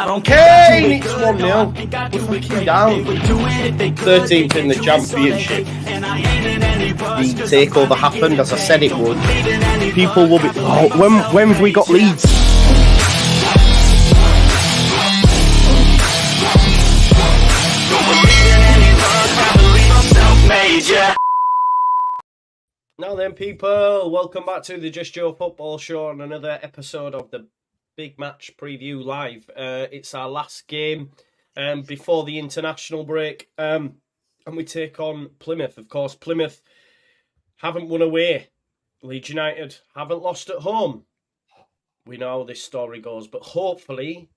Kane, it's 1-0. We're fucking down. 13th in the championship. The takeover happened as I said it would. People will be. Oh, when have we got Leeds? Now then, people, welcome back to the Just Joe Football Show and another episode of the Big Match Preview Live. It's our last game before the international break, and we take on Plymouth. Of course, Plymouth haven't won away. Leeds United haven't lost at home. We know how this story goes, but hopefully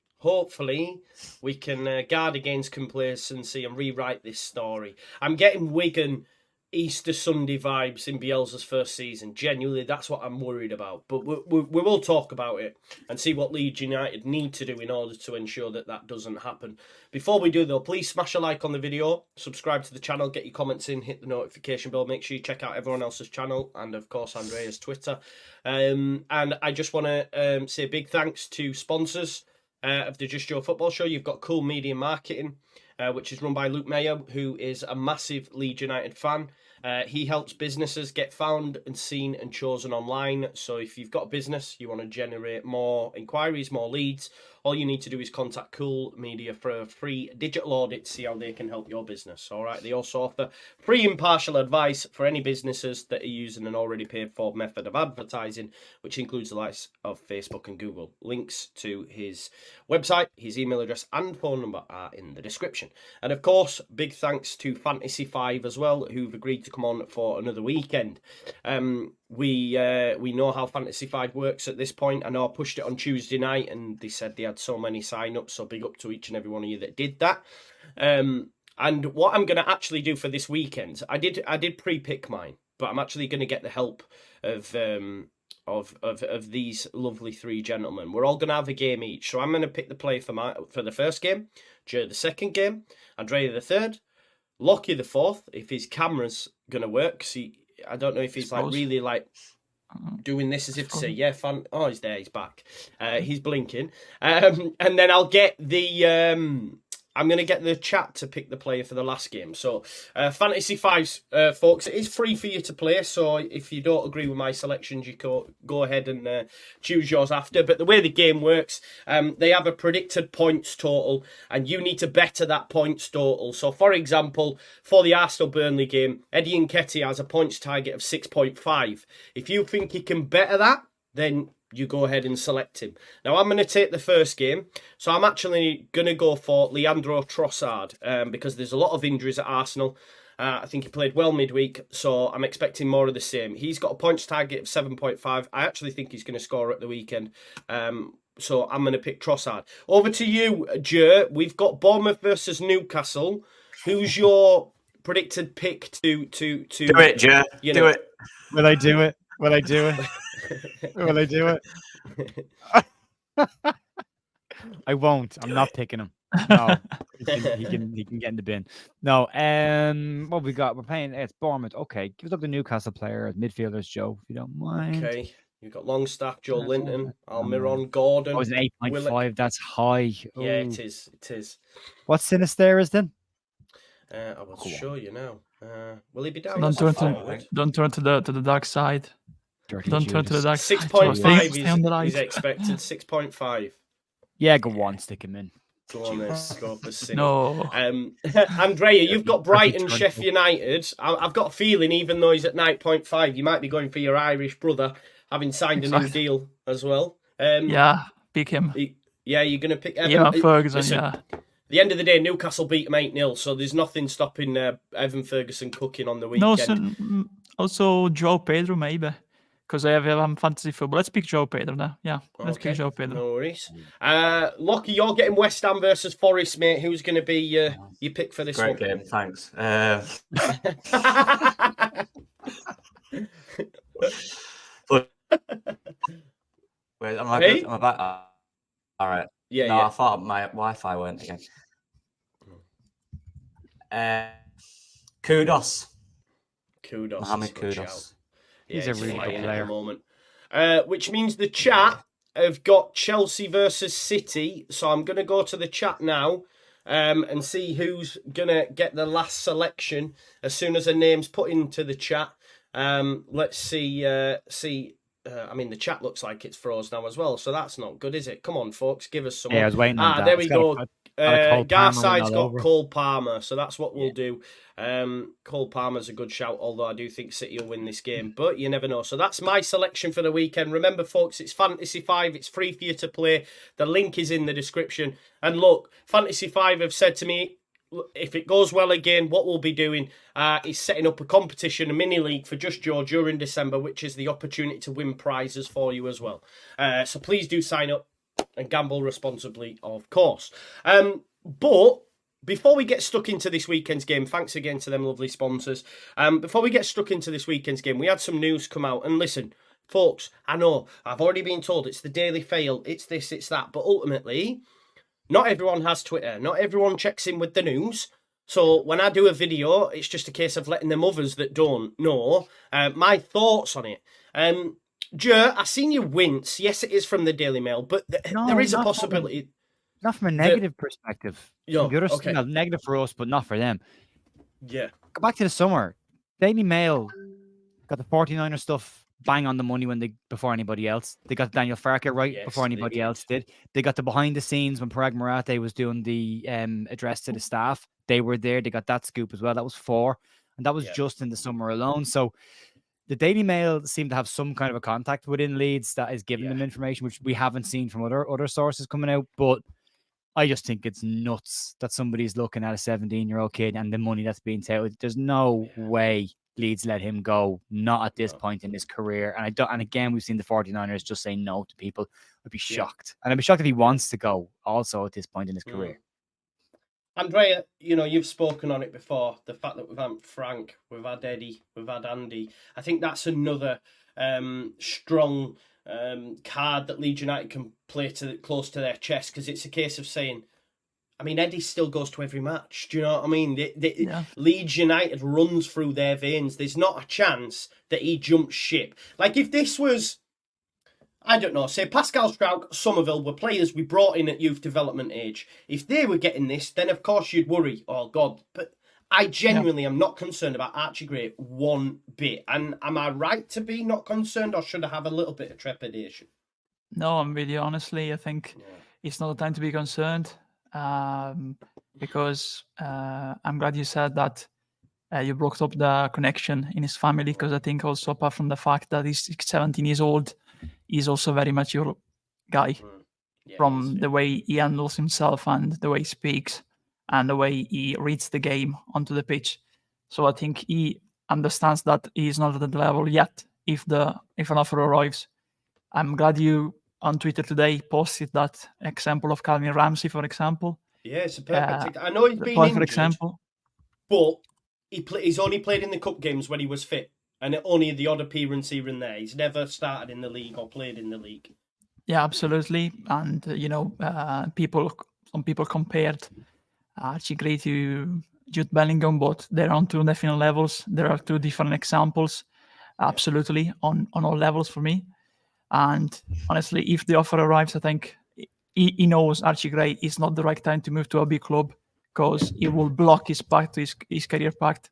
we can guard against complacency and rewrite this story. I'm getting Wigan Easter Sunday vibes in Bielsa's first season. Genuinely, that's what I'm worried about. But we will talk about it and see what Leeds United need to do in order to ensure that that doesn't happen. Before we do, though, please smash a like on the video, subscribe to the channel, get your comments in, hit the notification bell. Make sure you check out everyone else's channel and, of course, Andrea's Twitter. And I just want to say a big thanks to sponsors of the Just Joe Football Show. You've got Coolmedia Marketing, which is run by Luke Mayer, who is a massive Leeds United fan. He helps businesses get found and seen and chosen online. So if you've got a business, you want to generate more inquiries, more leads, all you need to do is contact Coolmedia for a free digital audit to see how they can help your business. All right. They also offer free impartial advice for any businesses that are using an already paid for method of advertising, which includes the likes of Facebook and Google. Links to his website, his email address and phone number are in the description. And of course, big thanks to Fantasy 5 as well, who've agreed to come on for another weekend. We know how Fantasy 5 works at this point. I know I pushed it on Tuesday night and they said they had so many sign-ups, so big up to each and every one of you that did that. And what I'm going to actually do for this weekend, I did pre-pick mine, but I'm actually going to get the help of these lovely three gentlemen. We're all going to have a game each, so I'm going to pick the play for the first game, Joe the second game, Andrea the third, Lockie the fourth, if his camera's going to work, because I don't know if he's really doing this as if to say, yeah, fun. Oh, he's there, he's back. He's blinking. And then I'll get I'm going to get the chat to pick the player for the last game. So, Fantasy 5, folks, it is free for you to play. So, if you don't agree with my selections, you go ahead and choose yours after. But the way the game works, they have a predicted points total, and you need to better that points total. So, for example, for the Arsenal-Burnley game, Eddie Nketiah has a points target of 6.5. If you think he can better that, then you go ahead and select him. Now, I'm going to take the first game. So I'm actually going to go for Leandro Trossard because there's a lot of injuries at Arsenal. I think he played well midweek, so I'm expecting more of the same. He's got a points target of 7.5. I actually think he's going to score at the weekend. So I'm going to pick Trossard. Over to you, Joe. We've got Bournemouth versus Newcastle. Who's your predicted pick to do it, Joe? Do it. Will I do it? Will I do it? Will I do it? I won't. I'm not picking him. No, he can get in the bin. No. What we got? We're playing. It's Bournemouth. Okay, give us up the Newcastle player as midfielders, Joe, if you don't mind. Okay, you've got Longstaff, Joe Linton, Almiron, Gordon. Oh, it's an 8.5. That's high. Oh. Yeah, it is. It is. What's Sinister is then? I will show you now. Will he be down? Don't turn to the dark side. Don't turn to the dark side. 6.5 is expected. 6.5. Yeah, go on, stick him in. Go on, let's go for City. No. Andrea, you've got Brighton, Sheffield United. I've got a feeling, even though he's at 9.5, you might be going for your Irish brother, having signed a new deal as well. Yeah, pick him. Yeah, you're going to pick Evan. Yeah, Ferguson, Listen, yeah. At the end of the day, Newcastle beat them 8-0, so there's nothing stopping Evan Ferguson cooking on the weekend. No, also Joe Pedro, maybe. Because I have fantasy football. Let's pick Joe Pedro now. Yeah, let's pick Joe Pedro. No worries. Lockie, you're getting West Ham versus Forest, mate. Who's going to be your pick for this Great one? game, thanks. Wait, am I Hey? good? Am I back? All right. Yeah, No, yeah. I thought my Wi-Fi went again. Kudos. Kudos. Mohamed is a good Kudos. shout. He's a really good flying at player. the moment. Which means the chat, have got Chelsea versus City. So I'm going to go to the chat now and see who's going to get the last selection as soon as a name's put into the chat. Let's see. I mean, the chat looks like it's froze now as well, so that's not good, is it? Come on, folks, give us some. Yeah, I was waiting on that. There we go. Garside's got Cole Palmer, so that's what we'll do. Cole Palmer's a good shout, although I do think City will win this game, but you never know. So that's my selection for the weekend. Remember, folks, it's Fantasy 5. It's free for you to play. The link is in the description. And look, Fantasy 5 have said to me, if it goes well again, what we'll be doing is setting up a competition, a mini league for Just Joe during December, which is the opportunity to win prizes for you as well. So please do sign up and gamble responsibly, of course. But before we get stuck into this weekend's game, thanks again to them lovely sponsors. Before we get stuck into this weekend's game, we had some news come out. And listen, folks, I know I've already been told it's the daily fail, it's this, it's that, but ultimately, not everyone has Twitter. Not everyone checks in with the news. So when I do a video, it's just a case of letting them others that don't know my thoughts on it. Joe, I seen you wince. Yes, it is from the Daily Mail, but there is a possibility. Not from a negative perspective. Yeah, The other okay. negative for us, but not for them. Yeah. Go back to the summer. Daily Mail got the 49er stuff bang on the money before anybody else. They got Daniel Farke right before anybody else did. They got the behind the scenes when Parag Marathe was doing the address to the staff. They were there. They got that scoop as well. That was 4. And that was just in the summer alone. So the Daily Mail seemed to have some kind of a contact within Leeds that is giving them information, which we haven't seen from other sources coming out. But I just think it's nuts that somebody's looking at a 17-year-old kid and the money that's being taken. There's no way Leeds let him go, not at this point in his career. And again, we've seen the 49ers just say no to people. I'd be shocked. And I'd be shocked if he wants to go also at this point in his career. Andrea, you've spoken on it before. The fact that we've had Frank, we've had Eddie, we've had Andy. I think that's another strong card that Leeds United can play close to their chest, because it's a case of saying, I mean, Eddie still goes to every match. Do you know what I mean? Leeds United runs through their veins. There's not a chance that he jumps ship. Like if this was, I don't know, say Pascal Struijk, Summerville were players we brought in at youth development age. If they were getting this, then of course you'd worry. Oh God! But I genuinely am not concerned about Archie Gray one bit. And am I right to be not concerned, or should I have a little bit of trepidation? No, I'm really honestly, I think it's not the time to be concerned. Because I'm glad you said that you brought up the connection in his family, because I think also apart from the fact that he's 17 years old, he's also very mature guy from the way he handles himself and the way he speaks and the way he reads the game onto the pitch. So I think he understands that he's not at the level yet if an offer arrives. I'm glad you on Twitter today posted that example of Calvin Ramsey, for example. Yeah, it's a perfect. I know he's been injured, example, but he's only played in the cup games when he was fit, and only the odd appearance here and there. He's never started in the league or played in the league. Yeah, absolutely. And some people compared Archie Gray to Jude Bellingham, but they're on 2 different levels. There are 2 different examples, absolutely on all levels for me. And honestly, if the offer arrives, I think he knows Archie Gray is not the right time to move to a big club, because it will block his path to his career path.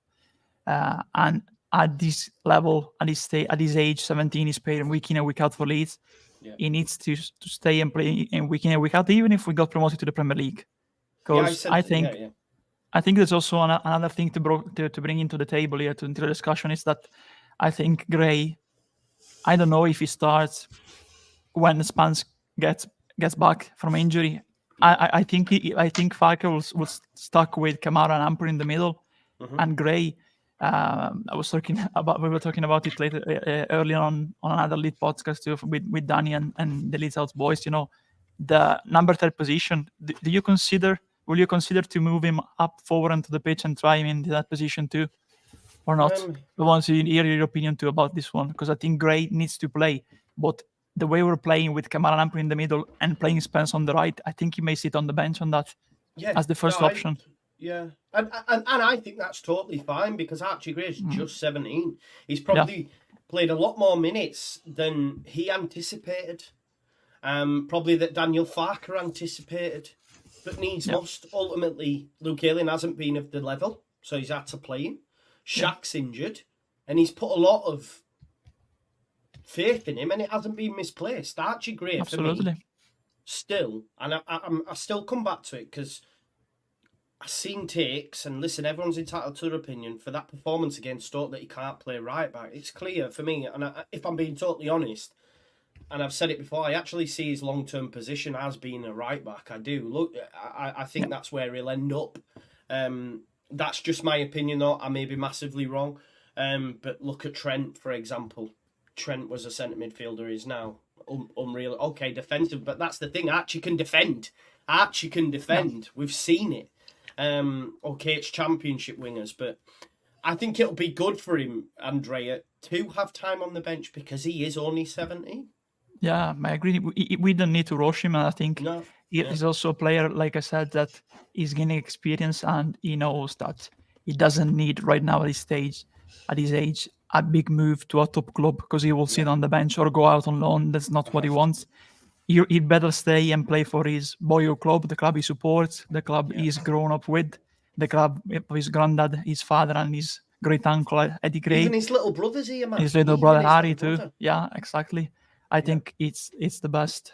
And at this level, at his age, 17, he's playing week in and week out for Leeds. He needs to stay and play in week in and week out, even if we got promoted to the Premier League. Because I think there's also another thing to bring into the table here, into the discussion, is that I think Gray, I don't know if he starts when Spence gets back from injury. I think Farke was stuck with Kamara and Amper in the middle, and Gray. We were talking about it later earlier on another Leeds podcast too, with Danny and the Leeds House boys. The number 3 position. Will you consider to move him up forward onto the pitch and try him in that position too? Or not? I want to hear your opinion too about this one, because I think Gray needs to play. But the way we're playing with Kamara and Amper in the middle and playing Spence on the right, I think he may sit on the bench on that as the first option. And I think that's totally fine, because Archie Gray is just 17. He's probably played a lot more minutes than he anticipated. Probably that Daniel Farker anticipated, but needs must. Ultimately, Luke Ayling hasn't been of the level, so he's had to play him. Shaq's injured, and he's put a lot of faith in him, and it hasn't been misplaced. Archie Gray, for me, still, and I still come back to it because I've seen takes, and listen, everyone's entitled to their opinion for that performance against Stoke that he can't play right back. It's clear for me, and if I'm being totally honest, and I've said it before, I actually see his long-term position as being a right back. I do. Look, I think that's where he'll end up. That's just my opinion, though. I may be massively wrong. But look at Trent, for example. Trent was a centre midfielder. He's now unreal. Okay, defensive, but that's the thing. Archie can defend. Yeah. We've seen it. Okay, it's Championship wingers, but I think it'll be good for him, Andrea, to have time on the bench because he is only 17. Yeah, I agree. We don't need to rush him, and I think he's also a player, like I said, that is gaining experience, and he knows that he doesn't need right now at his age, a big move to a top club because he will sit on the bench or go out on loan. That's not what he wants. He'd better stay and play for his boyhood club, the club he supports, the club he's grown up with, the club of his granddad, his father, and his great uncle Eddie Gray. Even his little brother's here, man. His little brother Harry too. Yeah, exactly. I think it's the best.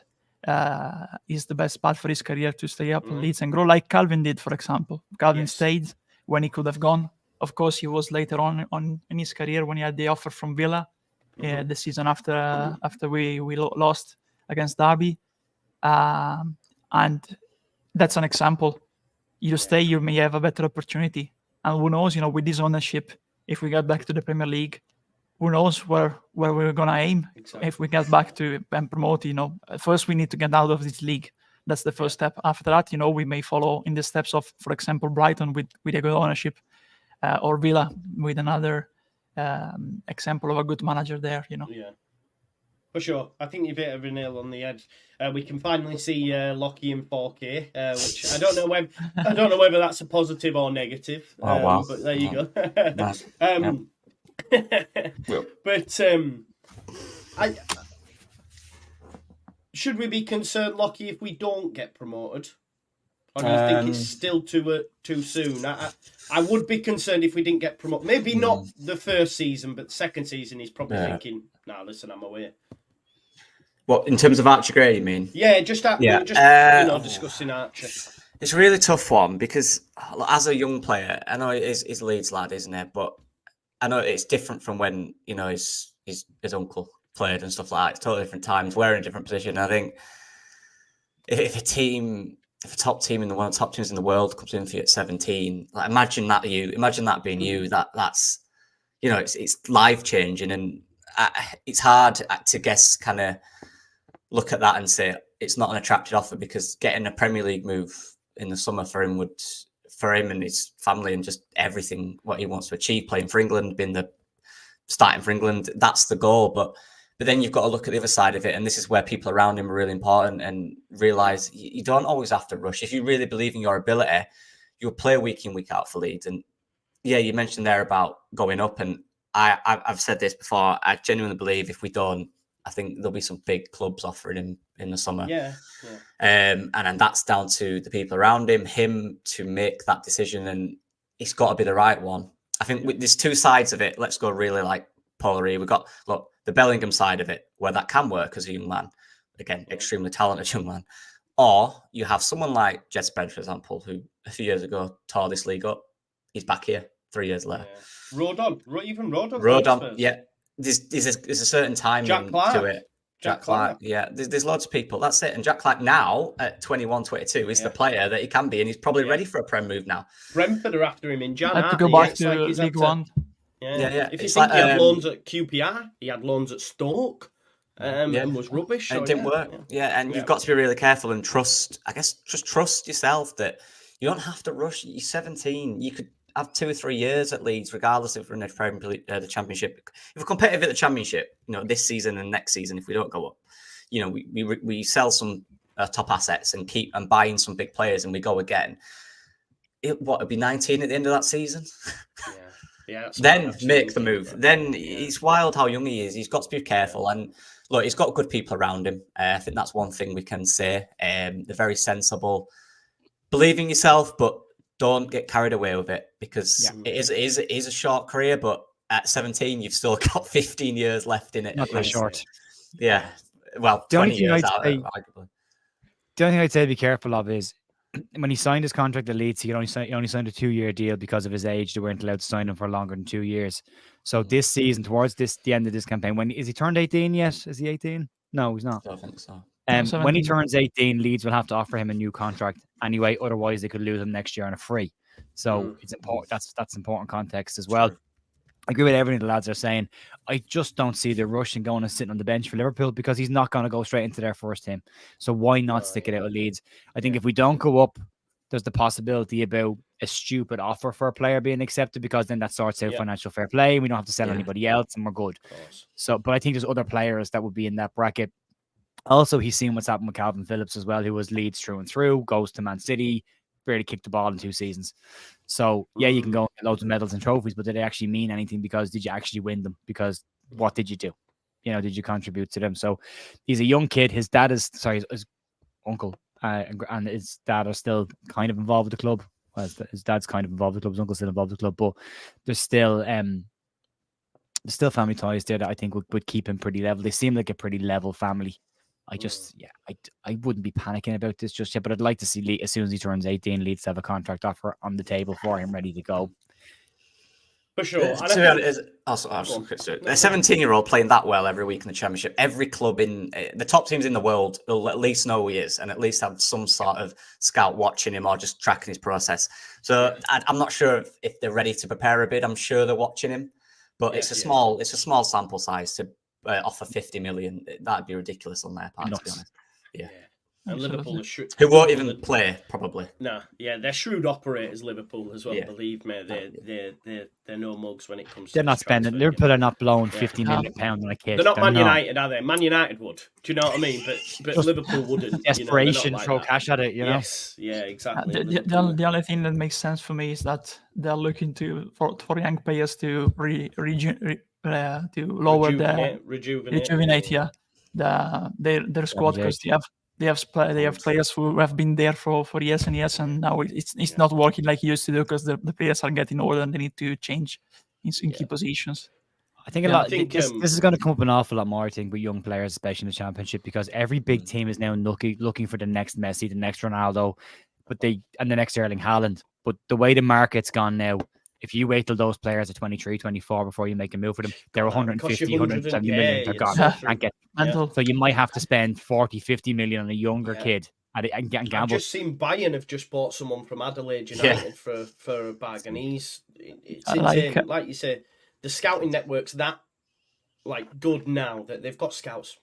Is the best path for his career to stay up in Leeds and grow, like Calvin did, for example. Calvin stayed when he could have gone. Of course, he was later on in his career when he had the offer from Villa, the season after we lost against Derby, and that's an example. You stay, you may have a better opportunity, and who knows? With this ownership, if we get back to the Premier League, who knows where we're gonna aim if we get back to and promote. First we need to get out of this league. That's the first step. After that, we may follow in the steps of, for example, Brighton with a good ownership, or Villa with another example of a good manager there. Yeah, for sure. I think you've hit every nail on the head. We can finally see Lockie in 4K, which I don't know whether that's a positive or negative. Wow! But there you go. Nice. But should we be concerned, Lockie, if we don't get promoted, or do you think it's still too soon? I would be concerned if we didn't get promoted. Maybe not the first season, but the second season, he's probably thinking, "Nah, listen, I'm away." What, in terms of Archie Gray, you mean? Yeah, just discussing Archie. It's a really tough one because as a young player, I know he's Leeds lad, isn't it? But I know it's different from when his uncle played and stuff like that. It's totally different times. We're in a different position. I think if a top team one of the top teams in the world comes in for you at 17, like imagine that being you. That's it's life changing, and it's hard to guess, kind of look at that and say it's not an attractive offer, because getting a Premier League move in the summer for him and his family and just everything what he wants to achieve, playing for England, starting for England, that's the goal. But then you've got to look at the other side of it, and this is where people around him are really important, and realise you don't always have to rush. If you really believe in your ability, you'll play week in, week out for Leeds. And yeah, you mentioned there about going up, and I've said this before, I genuinely believe if we don't, I think there'll be some big clubs offering him in the summer. Yeah. And then that's down to the people around him to make that decision, and it's got to be the right one. I think there's two sides of it. Let's go really like polar. We've got the Bellingham side of it, where that can work as a young man, again, extremely talented young man. Or you have someone like Jed Spence, for example, who a few years ago tore this league up. He's back here 3 years later. Yeah. Rodon. Rodon, yeah. There's a certain timing to it. Jack Clark, yeah. There's loads of people. That's it. And Jack Clark now at 21, 22 is the player that he can be, and he's probably ready for a Prem move now. Brentford are after him in Jan. Had to go back to League One. Yeah. If you think he had loans at QPR, he had loans at Stoke, and was rubbish. And it didn't work. Yeah, and you've got to be really careful and trust yourself that you don't have to rush. You're 17. You could have 2 or 3 years at Leeds, regardless if we're in the Championship. If we're competitive at the Championship, this season and next season, if we don't go up, we sell some top assets and keep and buy in some big players, and we go again. It'd be 19 at the end of that season. Yeah, that's then what make the move. Then it's wild how young he is. He's got to be careful. And look, he's got good people around him. I think that's one thing we can say. They're very sensible. Believe in yourself, but don't get carried away with it, because it is a short career, but at 17, you've still got 15 years left in it. Not that short. Yeah. Well, The only 20 thing years I'd out say- of it, arguably. The only thing I'd say to be careful of is when he signed his contract at Leeds, he only signed a 2-year deal because of his age. They weren't allowed to sign him for longer than 2 years. So this season, towards the end of this campaign, when is he turned 18 yet? Is he 18? No, he's not. I don't think so. When he 17. turns 18, Leeds will have to offer him a new contract anyway. Otherwise, they could lose him next year on a free. So it's important. That's important context as well. I agree with everything the lads are saying. I just don't see the rush in going and sitting on the bench for Liverpool, because he's not going to go straight into their first team. So why not stick it out with Leeds? I think if we don't go up, there's the possibility about a stupid offer for a player being accepted, because then that sorts out financial fair play. We don't have to sell anybody else, and we're good. So, but I think there's other players that would be in that bracket. Also, he's seen what's happened with Calvin Phillips as well, who was Leeds through and through, goes to Man City, barely kicked the ball in 2 seasons. So, yeah, you can go and get loads of medals and trophies, but did they actually mean anything? Because did you actually win them? Because what did you do? Did you contribute to them? So he's a young kid. His dad is, his uncle and his dad are still kind of involved with the club. Well, his dad's kind of involved with the club. His uncle's still involved with the club, but there's still family ties there that I think would keep him pretty level. They seem like a pretty level family. I wouldn't be panicking about this just yet, but I'd like to see as soon as he turns 18, Leeds to have a contract offer on the table for him, ready to go. For sure. A 17-year-old playing that well every week in the Championship, every club in the top teams in the world will at least know who he is, and at least have some sort of scout watching him or just tracking his process. So I'm not sure if they're ready to prepare a bid. I'm sure they're watching him, but it's a small sample size to offer 50 million. That'd be ridiculous on their part, to be honest. Yeah. And Liverpool are shrewd. Who won't even play, probably. No, they're shrewd operators, Liverpool, as well. Yeah. Believe me, they're no mugs when it comes. They're to not spending. Liverpool are not blowing 50 million pounds on a kid. They're not Man United, are they? Man United would. Do you know what I mean? But Liverpool wouldn't. Desperation, like throw that. cash at it. Yes, yeah, exactly. The only thing that makes sense for me is that they're looking for young players to lower rejuvenate their squad, because they have players who have been there for years and years, and now it's not working like it used to do, because the players are getting older and they need to change in key positions. I think this is going to come up an awful lot more, I think, with young players, especially in the Championship, because every big team is now looking for the next Messi, the next Ronaldo, and the next Erling Haaland. But the way the market's gone now, if you wait till those players are 23, 24 before you make a move for them, they're 150, 170 million. They're gone. So you might have to spend 40, 50 million on a younger kid and gamble. I've just seen Bayern have just bought someone from Adelaide United for a bag, and it's insane. Like you say, the scouting network's that good now that they've got scouts.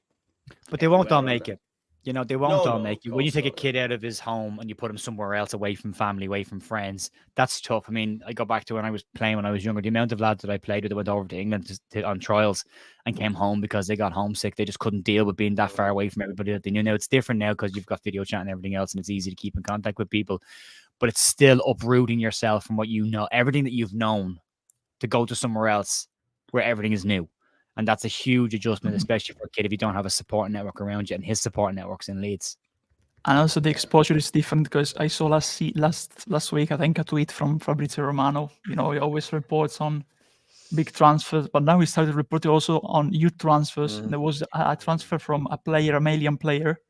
But they won't all make it. They won't all make it. When you take a kid out of his home and you put him somewhere else, away from family, away from friends, that's tough. I mean, I go back to when I was playing when I was younger. The amount of lads that I played with that went over to England on trials and came home because they got homesick. They just couldn't deal with being that far away from everybody that they knew. Now, it's different now because you've got video chat and everything else, and it's easy to keep in contact with people. But it's still uprooting yourself from what you know, everything that you've known, to go to somewhere else where everything is new. And that's a huge adjustment, especially for a kid if you don't have a support network around you, and his support network's in Leeds. And also the exposure is different, because I saw last week, I think, a tweet from Fabrizio Romano. He always reports on big transfers, but now he started reporting also on youth transfers. There was a transfer from a Malian player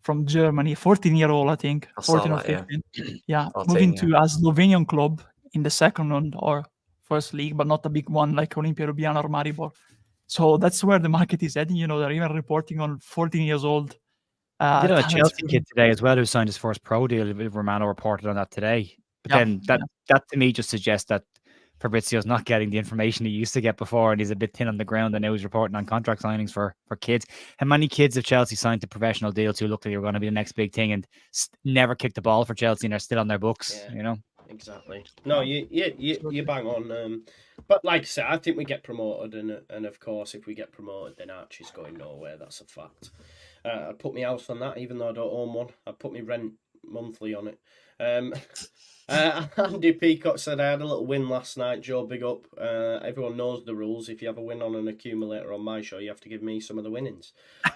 from Germany, 14-year-old, I think, 14 or 15. Yeah, 14, moving to a Slovenian club in the second or first league, but not a big one like Olimpia Ljubljana or Maribor. So that's where the market is heading. They're even reporting on 14 years old. A Chelsea kid today as well who signed his first pro deal. Romano reported on that today. But then that to me just suggests that Fabrizio's not getting the information he used to get before, and he's a bit thin on the ground, and now he's reporting on contract signings for kids. How many kids have Chelsea signed to professional deals who look like they were going to be the next big thing and never kicked the ball for Chelsea and are still on their books, Exactly. No, you bang on. But like I said, I think we get promoted, and of course, if we get promoted, then Archie's going nowhere. That's a fact. I'd put my house on that, even though I don't own one. I'd put my rent monthly on it. Andy Peacock said, I had a little win last night. Joe, big up. Everyone knows the rules. If you have a win on an accumulator on my show, you have to give me some of the winnings.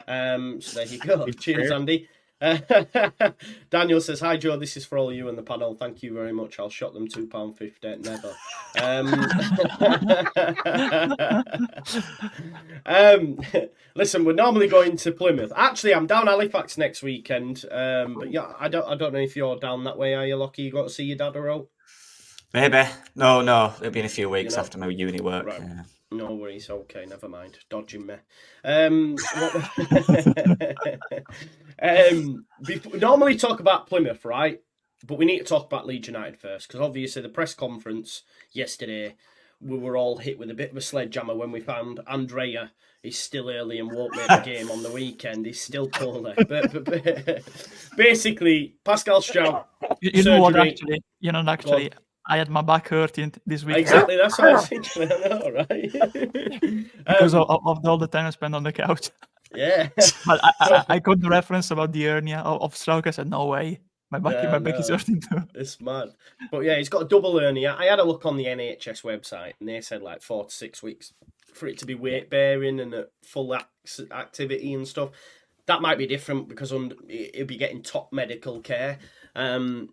So there you go. Cheers, Andy. Daniel says, hi Joe, this is for all you and the panel. Thank you very much. I'll shot them £2.50. Never. Listen, we're normally going to Plymouth. Actually, I'm down Halifax next weekend. But yeah, I don't know if you're down that way. Are you, Lockie? You got to see your dad or all? Maybe. No. It'll be in a few weeks after my uni work. Right. Yeah. No worries. Okay, never mind. Dodging me. We normally talk about Plymouth, right? But we need to talk about Leeds United first, because obviously the press conference yesterday, we were all hit with a bit of a sledgehammer when we found Andrea is still early and won't make the game on the weekend. He's still poorly. But basically, Pascal Struijk. You know what? Actually, I had my back hurting this week. Exactly, that's what I was thinking. I know, right? Because of all the time I spent on the couch. Yeah. But I got the reference about the hernia of Struijk. I said, no way. My back is hurting too. It's mad. But yeah, he's got a double hernia. I had a look on the NHS website and they said like 4 to 6 weeks for it to be weight bearing and at full activity and stuff. That might be different because he'll be getting top medical care. But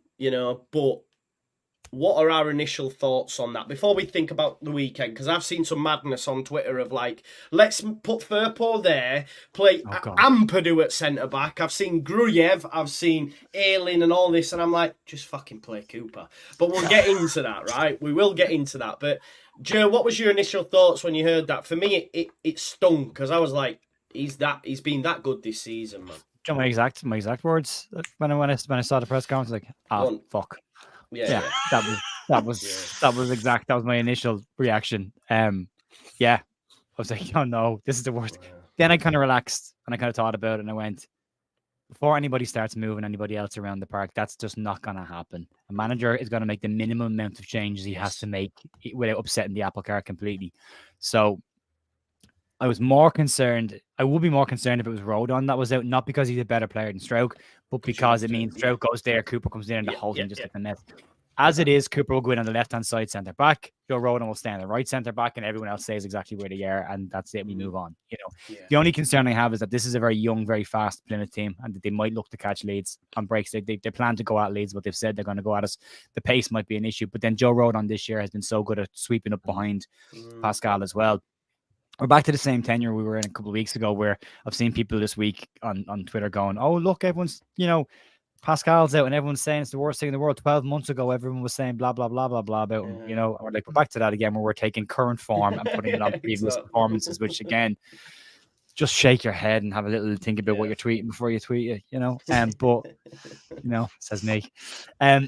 what are our initial thoughts on that before we think about the weekend? Because I've seen some madness on Twitter of like, let's put Firpo there, play Ampadu at centre-back. I've seen Gruyev, I've seen Ayling and all this, and I'm like, just fucking play Cooper. But we'll get into that, right? We will get into that. But, Joe, what was your initial thoughts when you heard that? For me, it stung, because I was like, he's been that good this season, man. Do you know my exact words when I saw the press conference? Like, fuck. Yeah, that was exact. That was my initial reaction. I was like, oh no, this is the worst. Yeah. Then I kind of relaxed and I kind of thought about it and I went, before anybody starts moving anybody else around the park, that's just not going to happen. A manager is going to make the minimum amount of changes he has to make without upsetting the apple cart completely. So I was more concerned. I would be more concerned if it was Rodon that was out, not because he's a better player than Struijk, but because it means Struijk goes there, Cooper comes in, and the whole thing just like a mess. As it is, Cooper will go in on the left-hand side centre back. Joe Rodon will stay on the right centre back, and everyone else stays exactly where they are, and that's it. We move on. The only concern I have is that this is a very young, very fast Plymouth team, and that they might look to catch Leeds on breaks. They plan to go at Leeds, but they've said they're going to go at us. The pace might be an issue, but then Joe Rodon this year has been so good at sweeping up behind Pascal as well. We're back to the same tenure we were in a couple of weeks ago, where I've seen people this week on Twitter going, oh, look, everyone's, Pascal's out and everyone's saying it's the worst thing in the world. 12 months ago, everyone was saying blah, blah, blah, blah, blah about him, and we're like, we're back to that again, where we're taking current form and putting it on previous performances, which again, just shake your head and have a little think about what you're tweeting before you tweet it, but, says me. I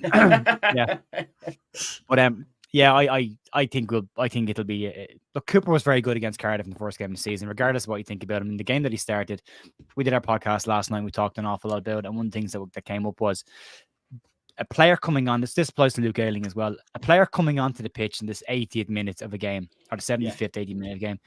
think it'll be. Look, Cooper was very good against Cardiff in the first game of the season, regardless of what you think about him. In the game that he started, we did our podcast last night. We talked an awful lot about it, and one of the things that came up was a player coming on. This applies to Luke Ayling as well. A player coming onto the pitch in this 80th minute of a game, or the 75th, 80th minute of a game.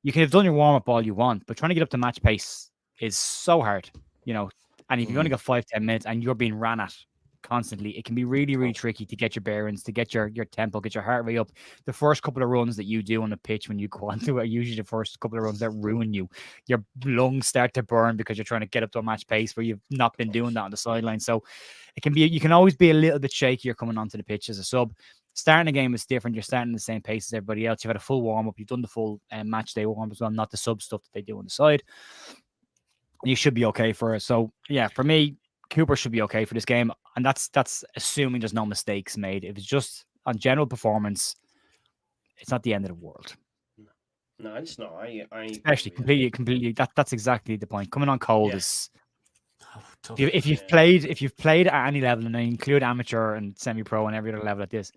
You can have done your warm up all you want, but trying to get up to match pace is so hard, And if you've only got 5-10 minutes and you're being ran at constantly, it can be really, really tricky to get your bearings, to get your tempo, get your heart rate up. The first couple of runs that you do on the pitch when you go onto it are usually the first couple of runs that ruin you. Your lungs start to burn because you're trying to get up to a match pace where you've not been doing that on the sideline. So you can always be a little bit shakier coming onto the pitch as a sub. Starting a game is different. You're starting the same pace as everybody else. You've had a full warm-up. You've done the full match day warm-up as well, not the sub stuff that they do on the side. You should be okay for it. So, yeah, for me, Cooper should be okay for this game. And that's assuming there's no mistakes made. If it's just on general performance, it's not the end of the world. No, it's not. I especially completely. That's exactly the point. Coming on cold is... If you've played at any level, and I include amateur and semi-pro and every other level at this,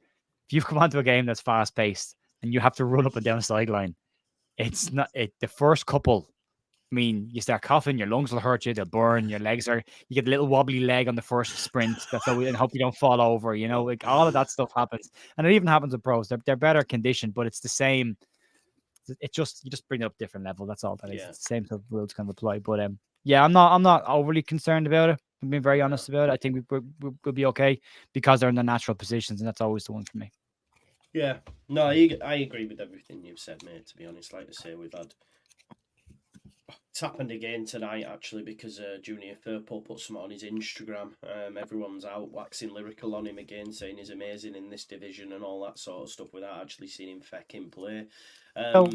if you've come onto a game that's fast-paced and you have to run up and down a sideline, it's not the first couple. I mean, you start coughing, your lungs will hurt you, they'll burn, you get a little wobbly leg on the first sprint. That's how and hope you don't fall over. Like all of that stuff happens, and it even happens with pros. They're better conditioned, but it's the same. You just bring it up different level. That's all that is. It's the same sort of rules kind of apply. But I'm not overly concerned about it. I'm being very honest about it. I think we'll be okay because they're in their natural positions, and that's always the one for me. Yeah, no, I agree with everything you've said, mate. To be honest, like I say, it's happened again tonight actually because Junior Firpo put something on his Instagram. Everyone's out waxing lyrical on him again, saying he's amazing in this division and all that sort of stuff without actually seeing him fecking play. So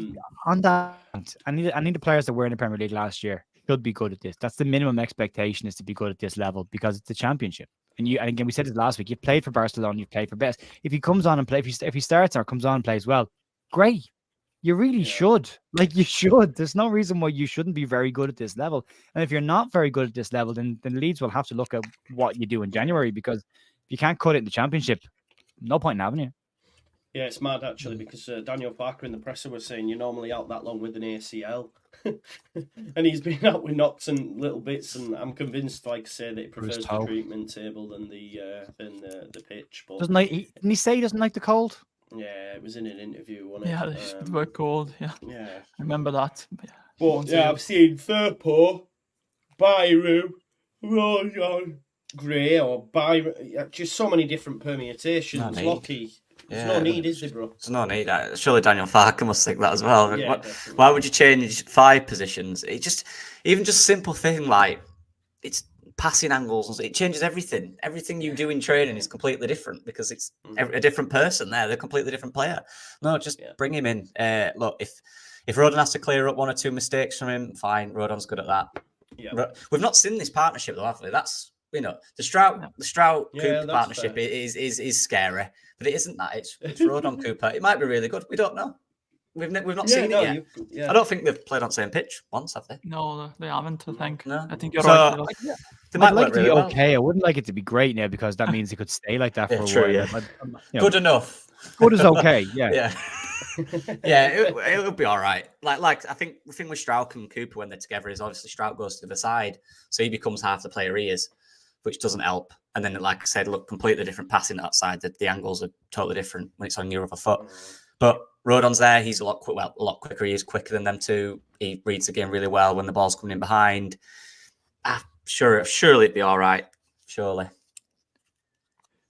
on that, I need the players that were in the Premier League last year should be good at this. That's the minimum expectation, is to be good at this level because it's the championship. And again, we said it last week. You've played for Barcelona, you've played for Betis. If he comes on and plays, if he starts or comes on and plays well, great. You really should. Like, you should. There's no reason why you shouldn't be very good at this level. And if you're not very good at this level, then Leeds will have to look at what you do in January, because if you can't cut it in the championship, no point in having you. Yeah, it's mad actually because Daniel Parker in the presser was saying you're normally out that long with an ACL, and he's been out with knocks and little bits. And I'm convinced, like I say, that he prefers the treatment table than the pitch. But didn't he say he doesn't like the cold? Yeah, it was in an interview, wasn't it? Yeah, they were cold. Yeah, yeah, I remember that. But yeah, I've seen Firpo, Byru, Rojan, Gray, or Byru. Just so many different permutations. Lockie. There's no need, is there, bro? There's no need. Surely Daniel Farker must think that as well. Yeah, why would you change 5 positions? It even just simple thing like it's passing angles. It changes everything. Everything you do in training is completely different because it's a different person there. They're a completely different player. No, just bring him in. Look, if Rodon has to clear up 1 or 2 mistakes from him, fine. Rodon's good at that. Yeah. We've not seen this partnership though, have we? That's the Struijk Cooper partnership is scary, but it isn't that. It's Rodon Cooper. It might be really good. We don't know. We've not seen it yet. I don't think they've played on the same pitch once, have they? No, they haven't. I think. No. I think you're right. They might I'd like it to really be well. okay. I wouldn't like it to be great now because that means it could stay like that for a while. Yeah. Good enough. Good is okay. Yeah. It would be all right. Like I think the thing with Struijk and Cooper when they're together is obviously Struijk goes to the side, so he becomes half the player he is, which doesn't help. And then, like I said, look, completely different passing outside. The angles are totally different when it's on your other foot. But Rodon's there. He's a lot quicker. He is quicker than them two. He reads the game really well when the ball's coming in behind. Surely it'd be all right. Surely.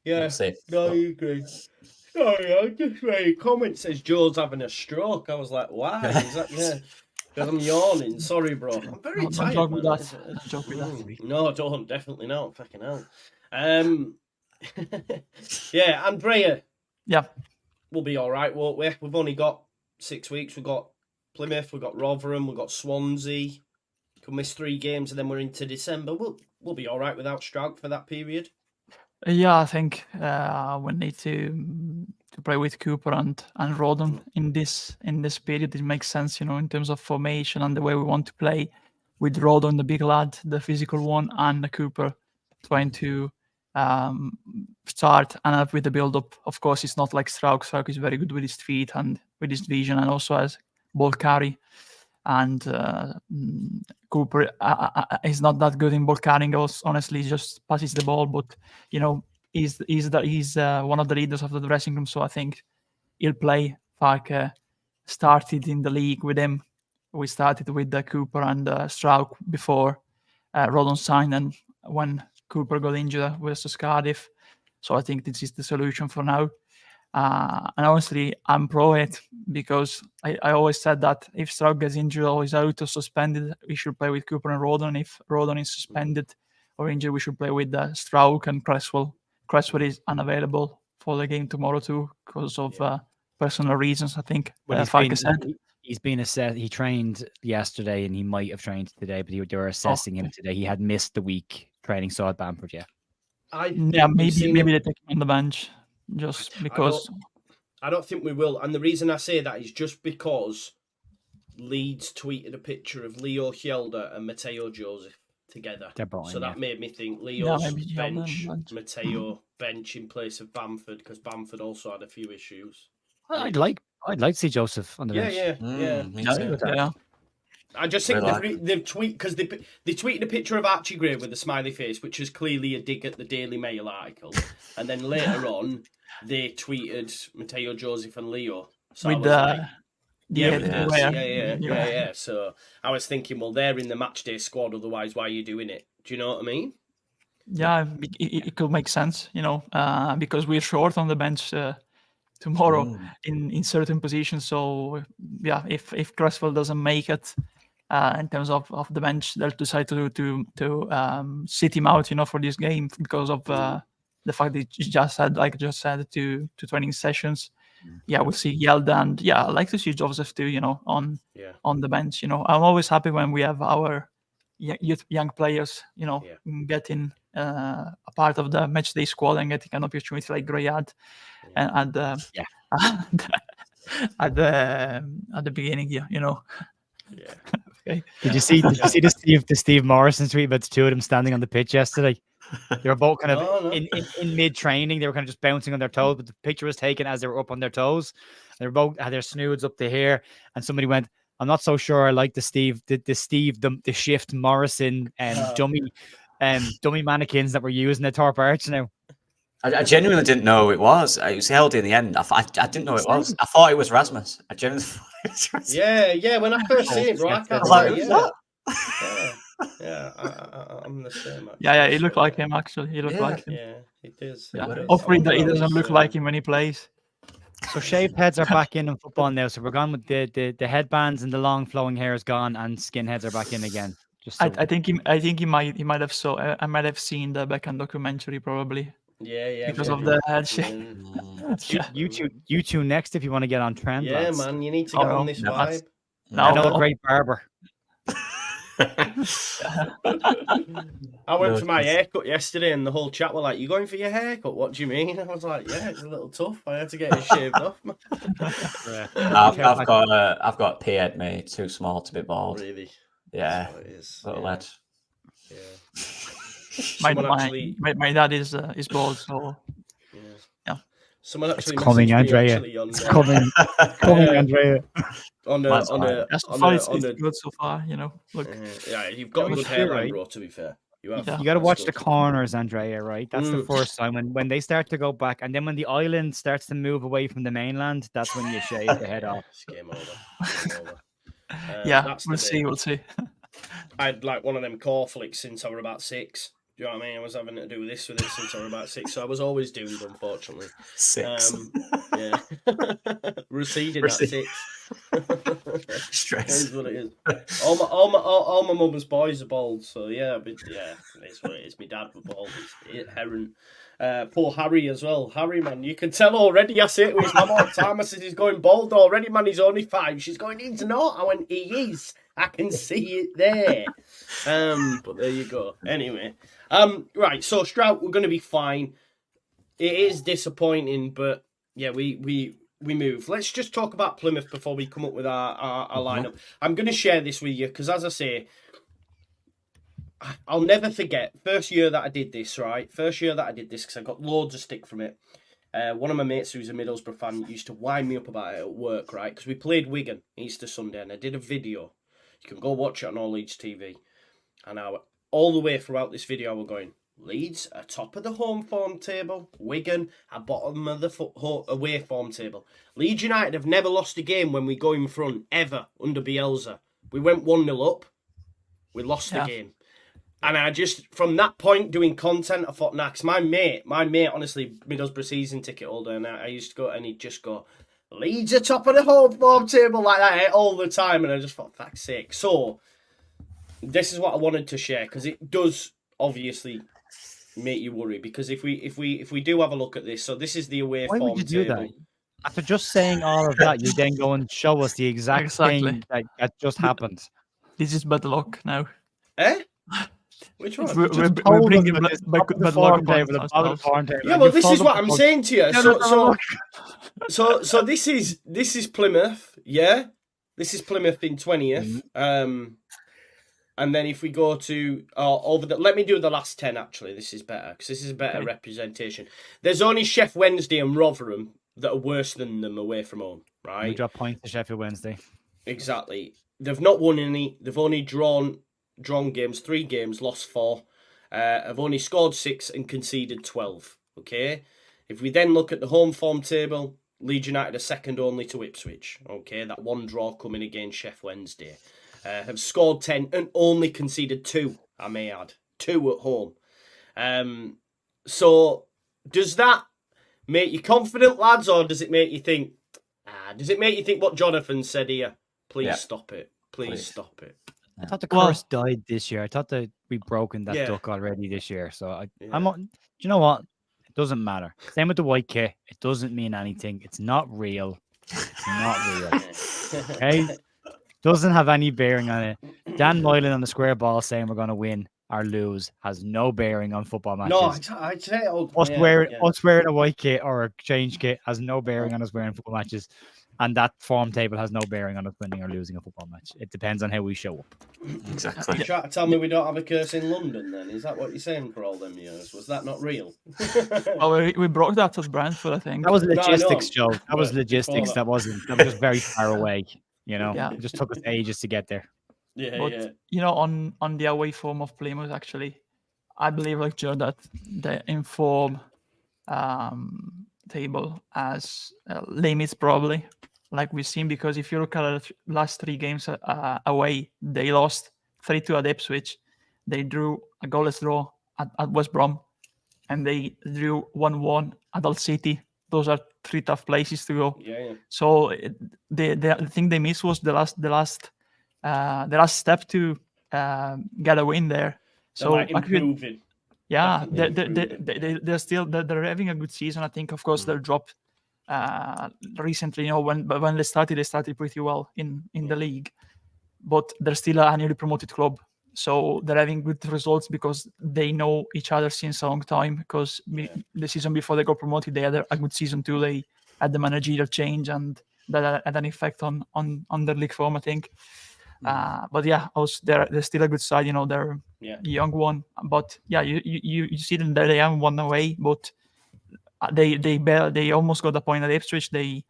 Yeah. We'll see. No, I agree. Sorry, I just read a comment says Joe's having a stroke. I was like, why? Is that, because I'm yawning. Sorry, bro. I'm very tired. Don't joke with that. No, don't. Definitely not. Fucking hell. Yeah, Andrea. Yeah. We'll be all right, won't we? We've only got 6 weeks. We've got Plymouth, we've got Rotherham, we've got Swansea. Could miss 3 games and then we're into December. We'll be all right without Struijk for that period. Yeah, I think we need to play with Cooper and Rodon in this period. It makes sense, in terms of formation and the way we want to play, with Rodon, the big lad, the physical one, and the Cooper trying to start and up with the build-up. Of course, it's not like Struijk. Struijk is very good with his feet and with his vision, and also has ball carry. And Cooper is not that good in ball carrying. Honestly, he just passes the ball. But he's one of the leaders of the dressing room. So I think he'll play. Farke started in the league with him. We started with Cooper and Struijk before Rodon signed, and when Cooper got injured versus Cardiff. So I think this is the solution for now. And honestly, I'm pro it because I always said that if Struijk gets injured or is out or suspended, we should play with Cooper and Rodon. If Rodon is suspended or injured, we should play with Struijk and Cresswell. Cresswell is unavailable for the game tomorrow too because of personal reasons, I think. Farke said. He's been assessed. He trained yesterday and he might have trained today, but they were assessing him today. He had missed the week training, so at Bamford, maybe they take him on the bench. Just because I don't think we will, and the reason I say that is just because Leeds tweeted a picture of Leo Hjelde and Mateo Joseph together, that made me think Leo's bench, Mateo bench in place of Bamford because Bamford also had a few issues. I'd like to see Joseph on the bench. Yeah. I just think they've tweeted because they tweeted a picture of Archie Gray with a smiley face, which is clearly a dig at the Daily Mail article, and then later on they tweeted Mateo Joseph and Leo. So with yeah. So I was thinking, well, they're in the matchday squad, otherwise why are you doing it? Do you know what I mean? Yeah, it could make sense, because we're short on the bench tomorrow in certain positions. So yeah, if Cresswell doesn't make it in terms of the bench, they'll decide to sit him out, for this game because of the fact that he just had, like I just said, two training sessions. Yeah, we'll see Yelda, and yeah, I like to see Joseph too, on the bench. I'm always happy when we have our young players, getting a part of the matchday squad and getting an opportunity like Gray had at the at the beginning here, Yeah. Okay. Did you see the Steve Morrison tweet about the two of them standing on the pitch yesterday? They were both kind of in mid training. They were kind of just bouncing on their toes, but the picture was taken as they were up on their toes. They were both had their snoods up to here, and somebody went, "I'm not so sure I like the Shift Morrison and dummy mannequins that were using at Thorpe Arch now." I genuinely didn't know who it was. It was held in the end. I didn't know who it was. I thought it was Rasmus. I genuinely thought it was Rasmus. Yeah. When I first seen it, bro, I can't I'm the same. Actually. Yeah, it looked like him. Actually, he looked like him. Yeah, it does. Yeah. Hopefully, he doesn't look like him when he plays. So shaved heads are back in football now. So we're gone with the headbands and the long flowing hair is gone, and skinheads are back in again. I think he might have I might have seen the Beckham documentary probably. Yeah. Because of the head shape. You two next if you want to get on trend. Yeah, lads. man, you need to get on this vibe. I know a great barber. I went for my haircut yesterday, and the whole chat were like, "You going for your haircut? What do you mean?" I was like, "Yeah, it's a little tough. I had to get it shaved off." I've got a P-head, mate. Too small to be bald. Really? Yeah. Little head. Yeah. My dad is bald, so yeah. Someone actually coming, Andrea. Coming, Andrea. On the good so far, Look, yeah, you've got a good hairline, bro. To be fair, you have. You got to watch the corners, Andrea. Right, that's the first time when they start to go back, and then when the island starts to move away from the mainland, that's when you shave the head off. It's game over. Yeah, we'll see. I had like one of them core flicks since I was about 6. Do you know what I mean? I was having to do this with it since I was about 6, so I was always doomed, unfortunately. 6. Yeah. Receding at 6. Stress. It is what it is. All my mum's boys are bald, so yeah, but yeah, it's what it is. My dad was bald. It's Heron. Poor Harry as well. Harry, man, you can tell already. I say it with his mum all the time. I said he's going bald already, man. He's only 5. She's going, he's not. I went, he is. I can see it there. But there you go. Anyway, right. So Struijk, we're going to be fine. It is disappointing, but yeah, we move. Let's just talk about Plymouth before we come up with our lineup. I'm going to share this with you because, as I say, I'll never forget first year that I did this. Right, first year that I did this because I got loads of stick from it. One of my mates who's a Middlesbrough fan used to wind me up about it at work, right? Because we played Wigan Easter Sunday, and I did a video. You can go watch it on All Leeds TV. And all the way throughout this video, we're going, Leeds are top of the home form table. Wigan are bottom of the away form table. Leeds United have never lost a game when we go in front, ever, under Bielsa. We went 1-0 up. We lost the game. And I just, from that point, doing content, I thought, nah, 'cause my mate, honestly, Middlesbrough season ticket holder, and I used to go, and he'd just go, Leeds are top of the home form table like that all the time. And I just thought, fuck's sake. So, this is what I wanted to share, because it does obviously make you worry. Because if we do have a look at this, so this is the away form table. Why would you do that? After just saying all of that, you then go and show us the exact thing that just happened. This is bad luck now. Eh? Which one? We're bringing back the form table. Yeah, well, this is what I'm saying to you. So this is Plymouth, yeah. This is Plymouth in 20th. And then if we go to let me do the last 10. Actually, this is better because this is a better representation. There's only Sheff Wednesday and Rotherham that are worse than them away from home, right? We drop points to Sheffield Wednesday. Exactly. They've not won any. They've only drawn games, 3 games, lost 4. Have only scored 6 and conceded 12. Okay. If we then look at the home form table, Leeds United are second only to Ipswich. Okay, that 1 draw coming against Sheff Wednesday. Have scored 10 and only conceded 2, I may add. 2 at home. So does that make you confident, lads, or does it make you think? Does it make you think what Jonathan said here? Please stop it. Please stop it. I thought the curse died this year. I thought that we'd broken that Yeah. duck already this year. So I'm. Yeah. Do you know what? It doesn't matter. Same with the white kit. It doesn't mean anything. It's not real. It's not real. Okay. Doesn't have any bearing on it. Dan Moylan on the square ball saying we're going to win or lose has no bearing on football matches. No, I'd say us wearing a white kit or a change kit has no bearing on us wearing football matches, and that form table has no bearing on us winning or losing a football match. It depends on how we show up. Exactly. You try to tell me we don't have a curse in London then? Is that what you're saying for all them years? Was that not real? Well, we broke that at Brentford, I think. That was logistics, No, Joe. That was logistics. That was just very far away. Yeah. It just took us ages to get there. But on the away form of Plymouth, actually, I believe like Joe that the inform table has limits probably, like we've seen, because if you look at the last 3 games away, they lost 3-2 at Ipswich, they drew a goalless draw at West Brom, and they drew 1-1 at Hull City. Those are 3 tough places to go. Yeah. So the thing they missed was the last step to get a win there. So like improving. Yeah, they're still they're having a good season. I think, of course, their drop recently. When they started pretty well in the league, but they're still a newly promoted club. So they're having good results because they know each other since a long time. Because the season before they got promoted, they had a good season too. They had the managerial change, and that had an effect on their league form, I think. But yeah, they're still a good side. They're a young one. But yeah, you see them there. They haven't won away, but they almost got a point at Ipswich. They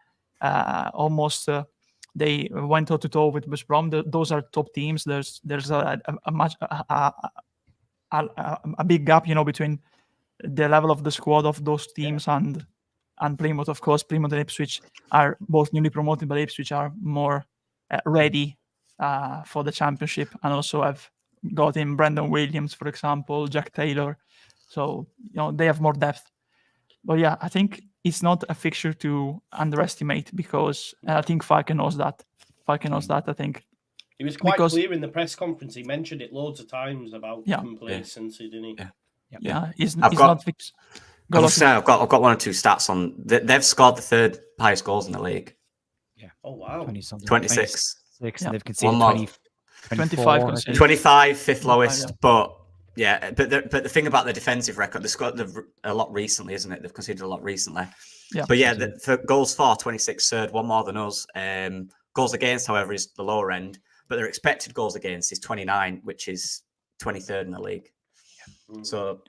they went toe to toe with West Brom. Those are top teams. There's a big gap, between the level of the squad of those teams and Plymouth. Of course, Plymouth and Ipswich are both newly promoted, but Ipswich are more ready for the championship, and also have got in Brendan Williams, for example, Jack Taylor. So they have more depth. But yeah, I think it's not a fixture to underestimate, because I think Falcon knows that. I think he was quite clear in the press conference. He mentioned it loads of times about complacency, didn't he? Yeah. He's not fixed. I've got 1 or 2 stats on. They've scored the 3rd highest goals in the league. Yeah. Oh wow. 26. And they've conceded 25. 25, 5th lowest, but. Yeah, but the thing about the defensive record, they've scored a lot recently, isn't it? They've conceded a lot recently. Yeah. But yeah, for goals for, 26 third, 1 more than us. Goals against, however, is the lower end. But their expected goals against is 29, which is 23rd in the league. Yeah. So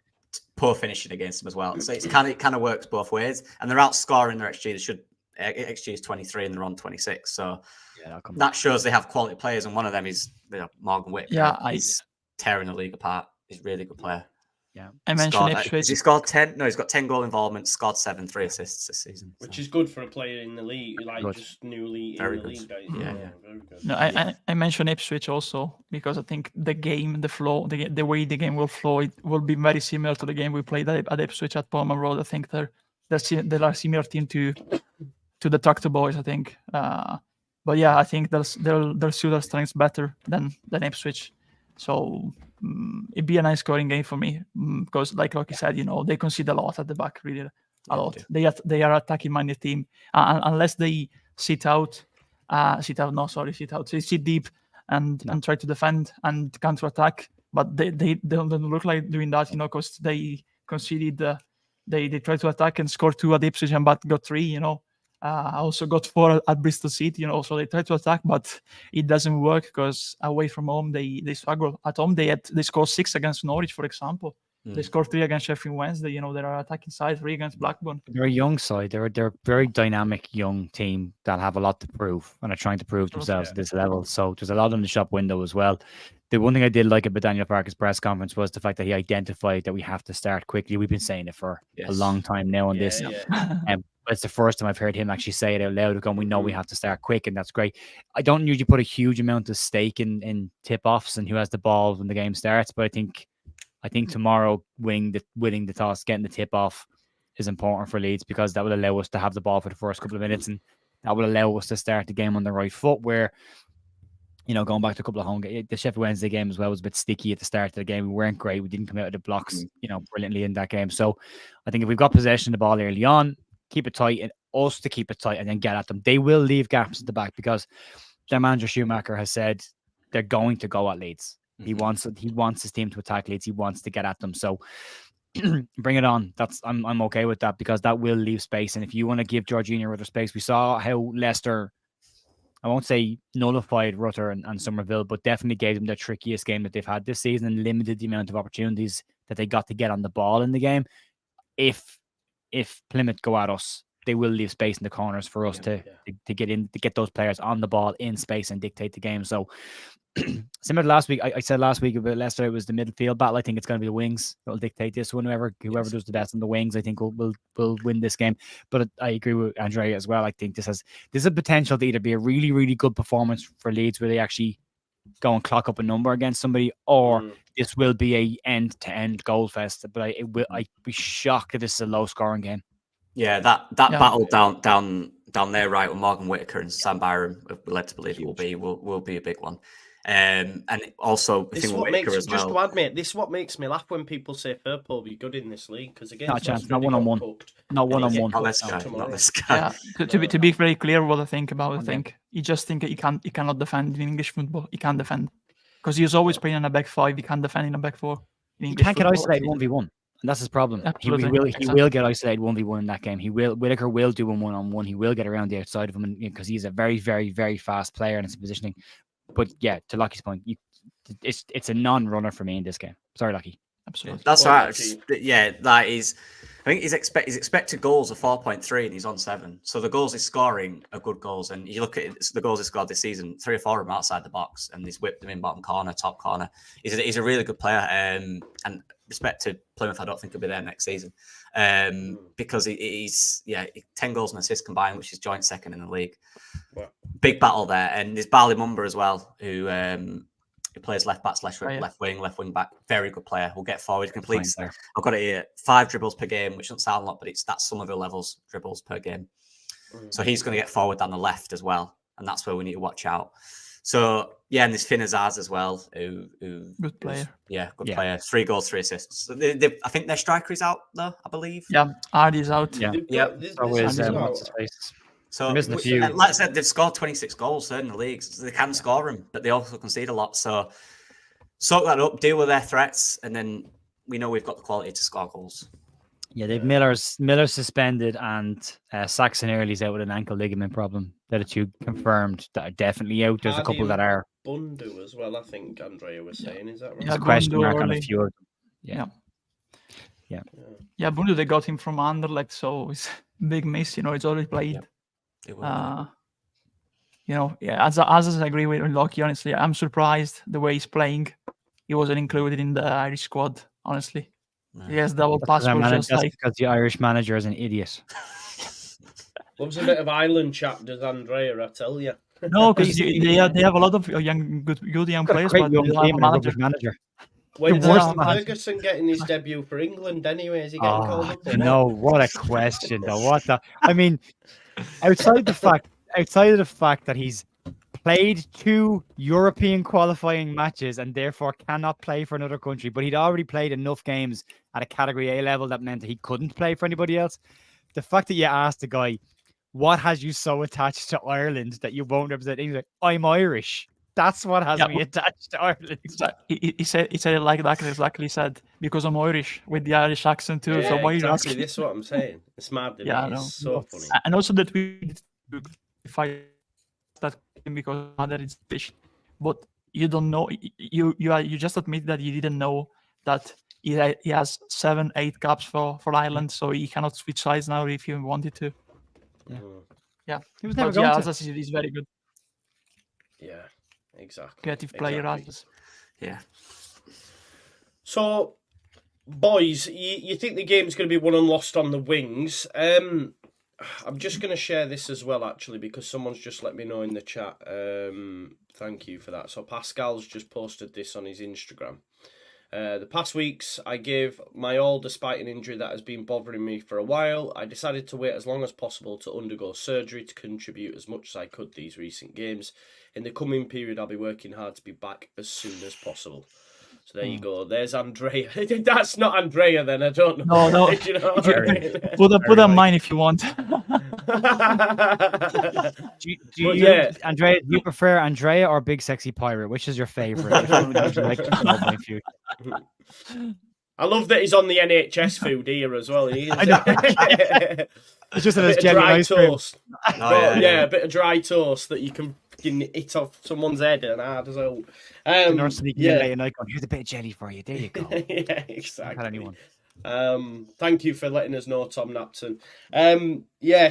poor finishing against them as well. So it kind of works both ways. And they're outscoring their XG. XG is 23 and they're on 26. So that shows they have quality players. And one of them is Morgan Wick. Yeah, he's tearing the league apart. He's a really good player. Yeah, I mentioned Ipswich. Has he scored 10? No, he's got 10 goal involvements, scored 7, 3 assists this season. Which is good for a player in the league, just newly in the league. Yeah. Very good. No, I mentioned Ipswich also because I think the game, the flow, the way the game will flow, it will be very similar to the game we played at Ipswich at Palmer Road. I think they're a similar team to the Tractor Boys, I think. But yeah, I think they'll suit their strengths better than Ipswich. So it'd be a nice scoring game for me because, like Rocky said, they concede a lot at the back, really a lot. They are attacking minded team, unless they sit deep and try to defend and counter attack. But they don't look like doing that, because they conceded. They tried to attack and scored 2 at Ipswich and but got 3. Also got 4 at Bristol City, so they try to attack, but it doesn't work because away from home they struggle. At home they scored 6 against Norwich, for example. They scored 3 against Sheffield Wednesday. They're attacking side, 3 against Blackburn. They're a young side. They're a very dynamic young team that have a lot to prove and are trying to prove themselves at this level. So there's a lot on the shop window as well. The one thing I did like about Daniel Parker's press conference was the fact that he identified that we have to start quickly. We've been saying it for a long time now on this. It's the first time I've heard him actually say it out loud. We know we have to start quick, and that's great. I don't usually put a huge amount of stake in tip-offs and who has the ball when the game starts, but I think I think tomorrow winning the toss, getting the tip off is important for Leeds because that will allow us to have the ball for the first couple of minutes, and that will allow us to start the game on the right foot. Where, going back to a couple of home games, the Sheffield Wednesday game as well was a bit sticky at the start of the game. We weren't great. We didn't come out of the blocks, brilliantly in that game. So I think if we've got possession of the ball early on, keep it tight, and us to keep it tight, and then get at them. They will leave gaps at the back because their manager Schumacher has said they're going to go at Leeds. He wants his team to attack Leeds. He wants to get at them. So bring it on. I'm okay with that because that will leave space. And if you want to give Jorginho Rutter space, we saw how Leicester, I won't say nullified Rutter and Summerville, but definitely gave them the trickiest game that they've had this season and limited the amount of opportunities that they got to get on the ball in the game. If Plymouth go at us, they will leave space in the corners for us to get those players on the ball in space and dictate the game. So similar to last week, I said last week about Leicester, it was the midfield battle. I think it's going to be the wings that will dictate this one. Whoever does the best on the wings, I think will win this game. But I agree with Andrea as well. I think this has a potential to either be a really, really good performance for Leeds where they actually go and clock up a number against somebody, or this will be a end-to-end goal fest. But I'd be shocked if this is a low-scoring game. Yeah, that battle down there, right, with Morgan Whittaker and Sam Byram, we're led to believe it will be a big one. And also, this is what makes, just to add, mate, this is what makes me laugh when people say Firpo will be good in this league because again, not one-on-one, not one-on-one. Not this guy. Yeah. To be very clear, what I think about it, I think you just think he cannot defend in English football. He can't defend because he's always playing in a back five. He can't defend in a back four. He can't get isolated 1v1. And that's his problem. He will get isolated 1v1 in that game. Whittaker will do him one-on-one. He will get around the outside of him because he's a very, very, very fast player in his positioning. But yeah, to Lockie's point, it's a non-runner for me in this game. Sorry, Lockie. Absolutely. That's right. Yeah, that is. I think his expected goals are 4.3 and he's on 7. So the goals he's scoring are good goals. And you look at the goals he's scored this season, 3 or 4 of them outside the box, and he's whipped them in bottom corner, top corner. He's a really good player. And respect to Plymouth, I don't think he'll be there next season because he's 10 goals and assists combined, which is joint second in the league. Wow. Big battle there, and there's Barley Mumba as well, who plays left back, left wing back. Very good player. Will get forward. He completes. I've got it here. 5 dribbles per game, which doesn't sound a lot, but that's Summerville levels dribbles per game. So he's going to get forward down the left as well, and that's where we need to watch out. So yeah, and there's Finn Azaz as well, who good player. Good player. 3 goals, 3 assists. So I think their striker is out though, I believe. Yeah, Ardy's out. So like I said, they've scored 26 goals in the league. So they can score them, but they also concede a lot. So soak that up, deal with their threats, and then we know we've got the quality to score goals. Yeah, they've Miller's suspended and Saxon Early's out with an ankle ligament problem. They're the 2 confirmed that are definitely out. There's a couple that are. Bundu as well, I think Andrea was saying. Is that right? There's a question mark on a few of them. Yeah, Bundu, they got him from Anderlecht, so it's a big miss. It's already played. As I agree with Lockie, honestly, I'm surprised the way he's playing. He wasn't included in the Irish squad, honestly. He has double passport just like because the Irish manager is an idiot. Loves a bit of island chat, does Andrea, I tell you. No, because they have a lot of good young players, but they don't have a manager. When's Ferguson getting his debut for England anyway? Is he getting called up? No, what a question though. I mean, outside of the fact that he's played 2 European qualifying matches and therefore cannot play for another country, but he'd already played enough games at a Category A level that meant that he couldn't play for anybody else. The fact that you asked the guy, what has you so attached to Ireland that you won't represent England? I'm Irish. That's what has me attached to Ireland. He said it like that exactly. He said, because I'm Irish with the Irish accent too. Yeah, so why exactly. This is what I'm saying. It's mad. It's so funny. And also that we fight that because mother is fish, but you don't know. You just admit that you didn't know that he has 7-8 caps for Ireland, so he cannot switch sides now if he wanted to. Yeah. He was never going to. Azaz is very good. Yeah, exactly. Creative player, Azaz. Yeah. So, boys, you think the game's going to be won and lost on the wings? I'm just going to share this as well, actually, because someone's just let me know in the chat. Thank you for that. So Pascal's just posted this on his Instagram. The past weeks, I gave my all despite an injury that has been bothering me for a while. I decided to wait as long as possible to undergo surgery to contribute as much as I could these recent games. In the coming period, I'll be working hard to be back as soon as possible. So there you go. There's Andrea. That's not Andrea then, I don't know. No. You know what I mean? Put on mine if you want. Andrea, do you prefer Andrea or Big Sexy Pirate? Which is your favorite? I love that he's on the NHS food here as well. I know. It's just a dry toast. Yeah, a bit of dry toast that you can hit off someone's head and hard as well. Nurse sneaking in late at night going, here's a bit of jelly for you. There you go. Yeah, exactly. Anyone. Thank you for letting us know, Tom Napton.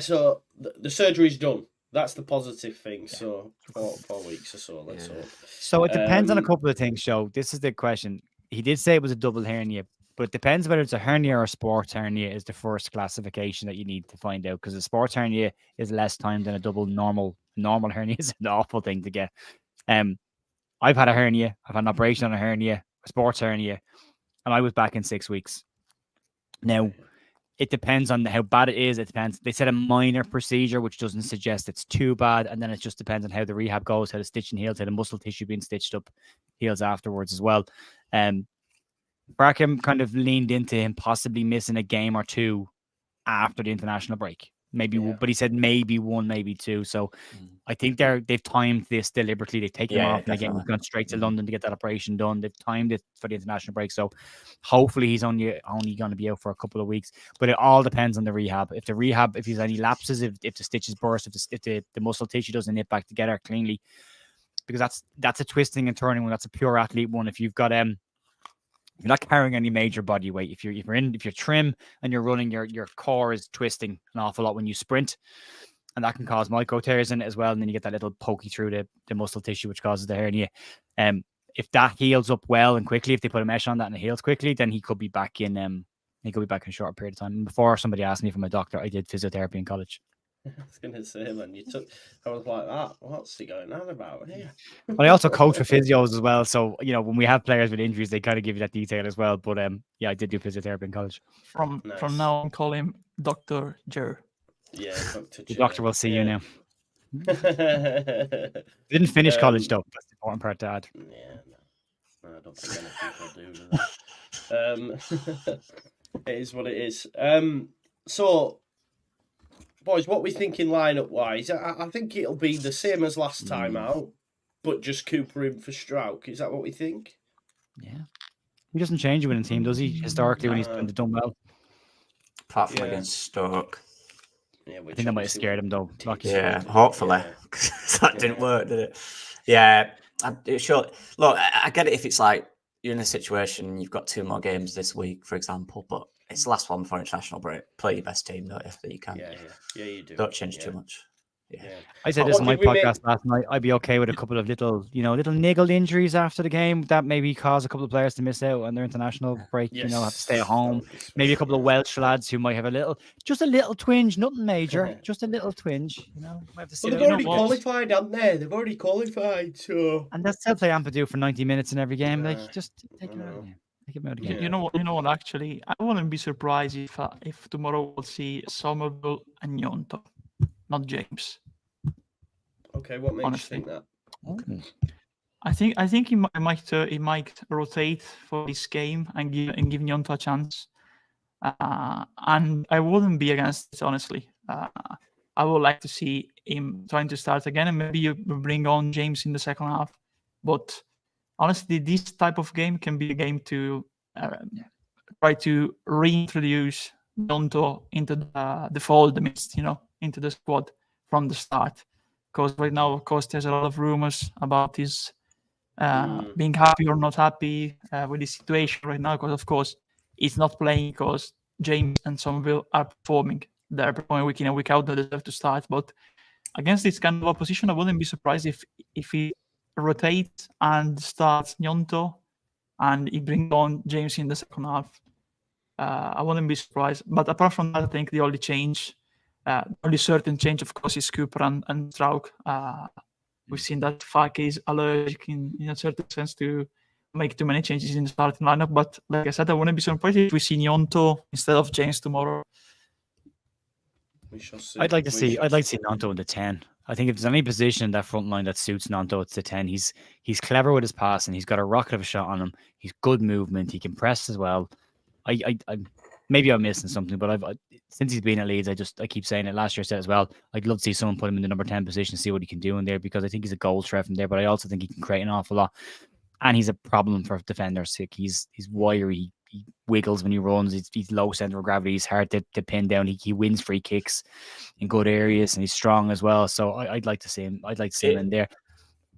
So the surgery's done. That's the positive thing. Yeah. So 4 weeks or so. Let's hope. So it depends on a couple of things, Joe. This is the question. He did say it was a double hernia, but it depends whether it's a hernia or a sports hernia is the first classification that you need to find out, because a sports hernia is less time than a double normal hernia is an awful thing to get. I've had a hernia. I've had an operation on a hernia, a sports hernia, and I was back in 6 weeks. Now, it depends on how bad it is. It depends. They said a minor procedure, which doesn't suggest it's too bad. And then it just depends on how the rehab goes, how the stitching heals, how the muscle tissue being stitched up heals afterwards as well. Barkham kind of leaned into him possibly missing a game or two after the international break. But he said maybe one, maybe two. So I think they've timed this deliberately. They take him off, and again, he's gone straight to London to get that operation done. They've timed it for the international break, so hopefully he's only going to be out for a couple of weeks. But it all depends on the rehab. If there's any lapses, if the stitches burst, if the muscle tissue doesn't knit back together cleanly, because that's a twisting and turning one. That's a pure athlete one. If you've got you're not carrying any major body weight. If you're trim and you're running, your core is twisting an awful lot when you sprint, and that can cause micro tears in it as well. And then you get that little pokey through the muscle tissue, which causes the hernia. If that heals up well and quickly, if they put a mesh on that and it heals quickly, then he could be back in. He could be back in a short period of time. And before somebody asked me from a doctor, I did physiotherapy in college. I was going to say, man, I was like, what's he going on about here? But I also coach for physios as well. So, when we have players with injuries, they kind of give you that detail as well. But I did do physiotherapy in college. From now on, call him Dr. Joe. Yeah, Dr. The doctor will see you now. Didn't finish college, though. That's the important part to add. Yeah, no, I don't think many people do that. It is what it is. So, boys, what we thinking lineup wise? I think it'll be the same as last time out, but just Cooper in for Struijk. Is that what we think? Yeah. He doesn't change a winning team, does he? Historically, when he's done well. Apart from against Stoke. Yeah, I think that might have scared him, though. Hopefully. That didn't work, did it? Yeah. Look, I get it if it's like you're in a situation, you've got 2 more games this week, for example, but it's the last one before international break. Play your best team, though, if you can. Yeah, you do. Don't change too much. Yeah. I said this on my podcast last night. I'd be okay with a couple of little niggled injuries after the game that maybe cause a couple of players to miss out on their international break. Have to stay at home. Maybe a couple of Welsh lads who might have just a little twinge, nothing major, just a little twinge. Might have to they've already qualified, haven't they? They've already qualified, so. And they'll still play Ampadu for 90 minutes in every game. Just take him out again. You know what? Actually, I wouldn't be surprised if tomorrow we'll see Summerville and Gnonto, not James. Okay, what makes you think that? Okay. I think he might rotate for this game and give Gnonto a chance. And I wouldn't be against it, honestly. I would like to see him trying to start again, and maybe you bring on James in the second half. But honestly, this type of game can be a game to try to reintroduce Gnonto into the fold, into the squad from the start. Because right now, of course, there's a lot of rumors about his being happy or not happy with his situation right now. Because, of course, he's not playing because James and Summerville are performing. They're performing week in and week out. They deserve to start. But against this kind of opposition, I wouldn't be surprised if he rotates and starts Gnonto and he brings on James in the second half. I wouldn't be surprised. But apart from that, I think the only certain change, of course, is Cooper and Struijk. We've seen that Fake is allergic in a certain sense to make too many changes in the starting lineup. But like I said, I wouldn't be surprised if we see Gnonto instead of James tomorrow. We shall see. I'd like to We see shall Gnonto in the 10. I think if there's any position in that front line that suits Gnonto, it's the 10. He's clever with his passing. He's got a rocket of a shot on him. He's good movement. He can press as well. I maybe I'm missing something, but since he's been at Leeds, I keep saying it. Last year I said as well, I'd love to see someone put him in the number 10 position, see what he can do in there, because I think he's a goal threat from there, but I also think he can create an awful lot. And he's a problem for defenders. He's wiry. He wiggles when he runs. He's low center of gravity. He's hard to pin down. He wins free kicks in good areas, and he's strong as well. So I'd like to see him. I'd like to see him in there.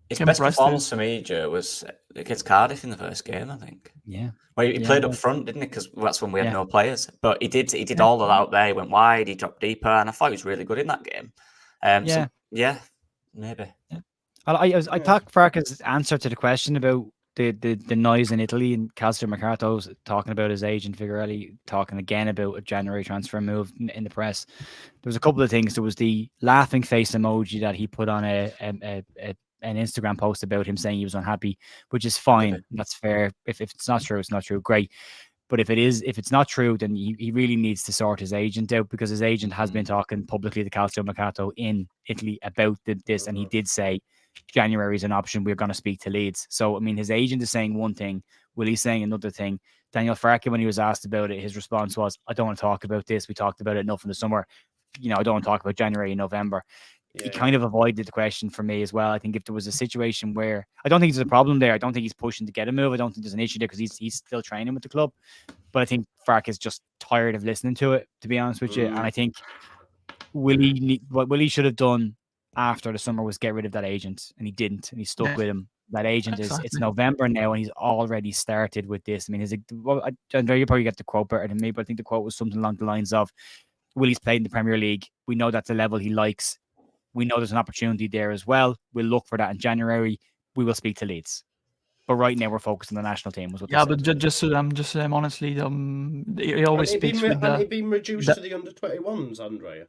His best performance for me, Joe, was against Cardiff in the first game, I think. Yeah. Well, he played up front, didn't he? Because that's when we had no players. But he did all of that out there. He went wide, he dropped deeper, and I thought he was really good in that game. So, maybe. Yeah. I thought Farke's answer to the question about the noise in Italy, and Calcio Mercato's talking about his agent Figueroa talking again about a January transfer move in the press. There was a couple of things. There was the laughing face emoji that he put on an Instagram post about him saying he was unhappy, which is fine. That's fair. If it's not true, it's not true. Great. But if it's not true, then he really needs to sort his agent out, because his agent has been talking publicly to Calcio Mercato in Italy about this, and he did say January is an option. We're going to speak to Leeds. So, I mean, his agent is saying one thing, Willie's saying another thing. Daniel Farke, when he was asked about it, his response was, I don't want to talk about this. We talked about it enough in the summer. I don't want to talk about January and November. He kind of avoided the question for me as well. I think if there was a situation where, I don't think there's a problem there. I don't think he's pushing to get a move. I don't think there's an issue there, because he's still training with the club. But I think Farke is just tired of listening to it, to be honest with you. And I think what Willie should have done after the summer was get rid of that agent, and he didn't, and he stuck with him. That agent it's November now, and he's already started with this. I mean, Andre, you probably get the quote better than me, but I think the quote was something along the lines of, Willie's played in the Premier League. We know that's a level he likes. We know there's an opportunity there as well. We'll look for that in January. We will speak to Leeds. But right now we're focused on the national team. Was what but just honestly, he always speaks with the... Has he been reduced to the under-21s, Andrea?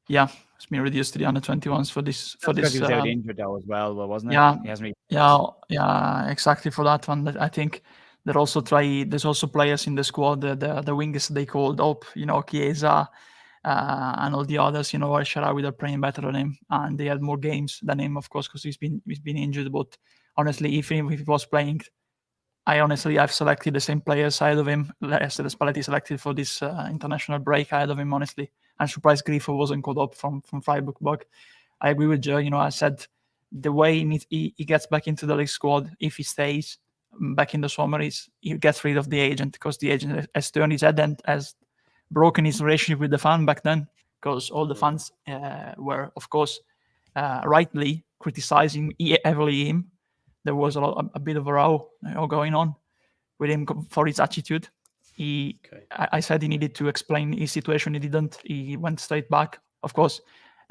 Yeah, it's been reduced to the under-21s for this. Because he was out injured though as well, wasn't it? Yeah, he hasn't yeah, exactly for that one. I think there's also players in the squad, the wingers they called up, Chiesa, and all the others, Al-Sharawi, they're playing better than him, and they had more games than him, of course, because he's been injured. But honestly, if he was playing, I've selected the same player side of him. Lester Spalletti selected for this international break ahead of him, honestly. I'm surprised Grifo wasn't called up from Freiburg. But I agree with Joe. I said the way he gets back into the league squad, if he stays back in the summer, is he gets rid of the agent, because the agent has turned his head and has broken his relationship with the fan back then, because all the fans were, of course, rightly criticizing heavily him. There was a bit of a row going on with him for his attitude. I said he needed to explain his situation. He didn't. He went straight back. Of course,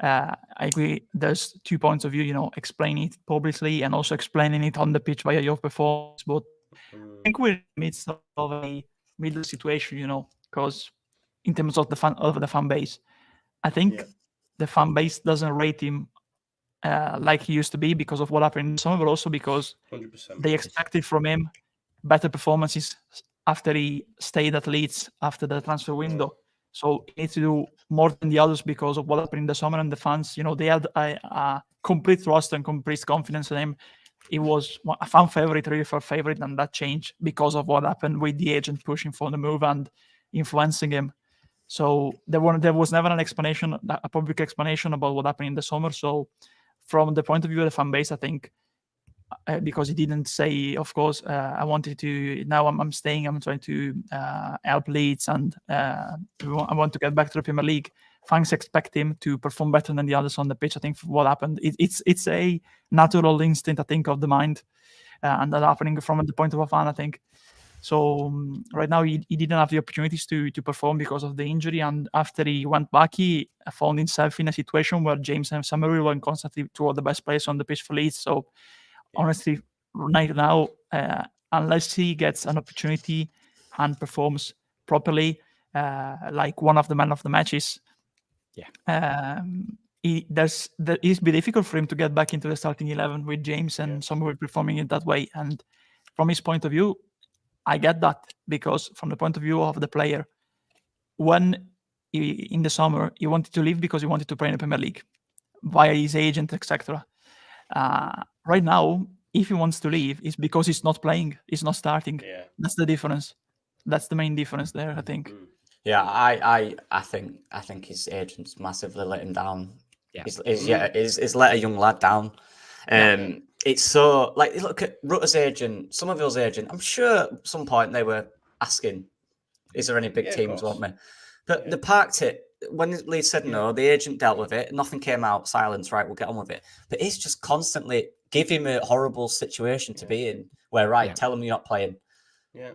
I agree. There's 2 points of view. Explaining it publicly and also explaining it on the pitch via your performance. But I think we're in the midst of a middle situation. Because in terms of the fan base, I think the fan base doesn't rate him like he used to be because of what happened in the summer, but also because 100%. They expected from him better performances after he stayed at Leeds after the transfer window. So he needs to do more than the others because of what happened in the summer, and the fans, they had a complete trust and complete confidence in him. He was a fan favorite, really for favorite, and that changed because of what happened with the agent pushing for the move and influencing him. So there was never an explanation, a public explanation about what happened in the summer. So from the point of view of the fan base, I think because he didn't say, of course, I wanted to, now I'm staying, I'm trying to help Leeds, and I want to get back to the Premier League. Fans expect him to perform better than the others on the pitch. I think what happened, it's a natural instinct, I think, of the mind, and that happening from the point of a fan, I think. So right now he didn't have the opportunities to perform because of the injury, and after he went back, he found himself in a situation where James and Summerville were constantly two of the best players on the pitch for Leeds. So honestly, right now, unless he gets an opportunity and performs properly, like one of the men of the matches, it's be difficult for him to get back into the starting 11 with James and Summerville performing it that way. And from his point of view, I get that, because from the point of view of the player, when in the summer he wanted to leave because he wanted to play in the Premier League via his agent, etc. Right now, if he wants to leave, it's because he's not playing, he's not starting. Yeah. That's the difference. That's the main difference there, I think. Yeah, I think his agents massively let him down. Yeah. He's let a young lad down. It's so, like, look at Rutter's agent, Summerville's agent. I'm sure at some point they were asking, is there any big teams want me? But they parked it. When Leeds said no, the agent dealt with it. Nothing came out. Silence, right, we'll get on with it. But it's just constantly give him a horrible situation to be in where, tell him you're not playing. Yeah.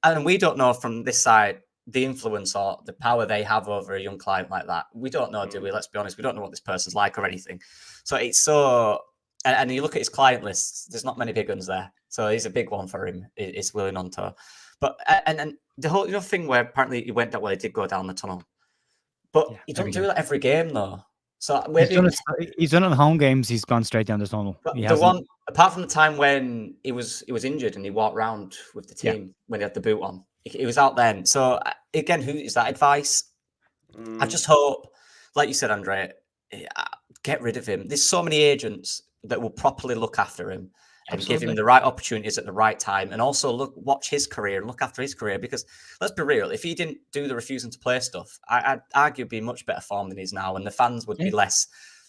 And we don't know from this side the influence or the power they have over a young client like that. We don't know, do we? Let's be honest. We don't know what this person's like or anything. So it's so... And you look at his client list, there's not many big ones there. So he's a big one for him. It's Wilfried Gnonto. But and the whole thing where apparently he went that way, he did go down the tunnel. But he doesn't do that every game though. So maybe he's done it in home games. He's gone straight down the tunnel. The one, apart from the time when he was injured and he walked around with the team when he had the boot on, he was out then. So again, who is that advice? I just hope, like you said, Andre, get rid of him. There's so many agents that will properly look after him and give him the right opportunities at the right time, and also watch his career and look after his career. Because let's be real, if he didn't do the refusing to play stuff, I'd argue he'd be in much better form than he is now, and the fans would be less.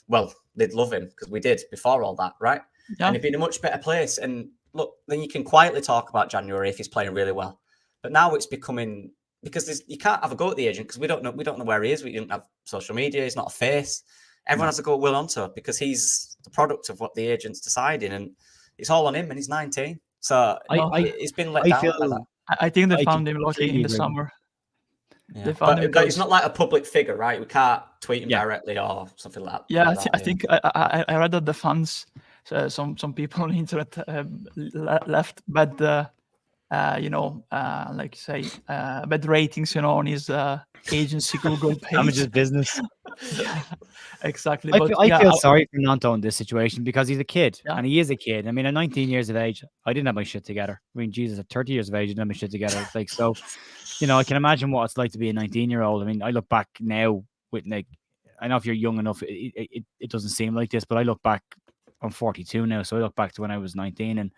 Well, they'd love him because we did before all that, right? Yeah. And he'd be in a much better place. And look, then you can quietly talk about January if he's playing really well. But now it's becoming, because you can't have a go at the agent because we don't know where he is. We didn't have social media. He's not a face. Everyone has to go at Will Gnonto because he's the product of what the agent's deciding, and it's all on him, and he's 19. So he's been let down like that. I think they found him lucky in the summer. Yeah. But it's not like a public figure, right? We can't tweet him directly or something like that. Yeah, I think I read that the fans, some people on the internet left bad, bad ratings, on his agency Google page. Damages business. Exactly. I feel sorry for Gnonto in this situation because he's a kid, and he is a kid. I mean, at 19 years of age, I didn't have my shit together. I mean, Jesus, at 30 years of age, I didn't have my shit together. It's like, so, I can imagine what it's like to be a 19-year-old. I mean, I look back now with, like, I know if you're young enough, it doesn't seem like this, but I look back, I'm 42 now, so I look back to when I was 19 and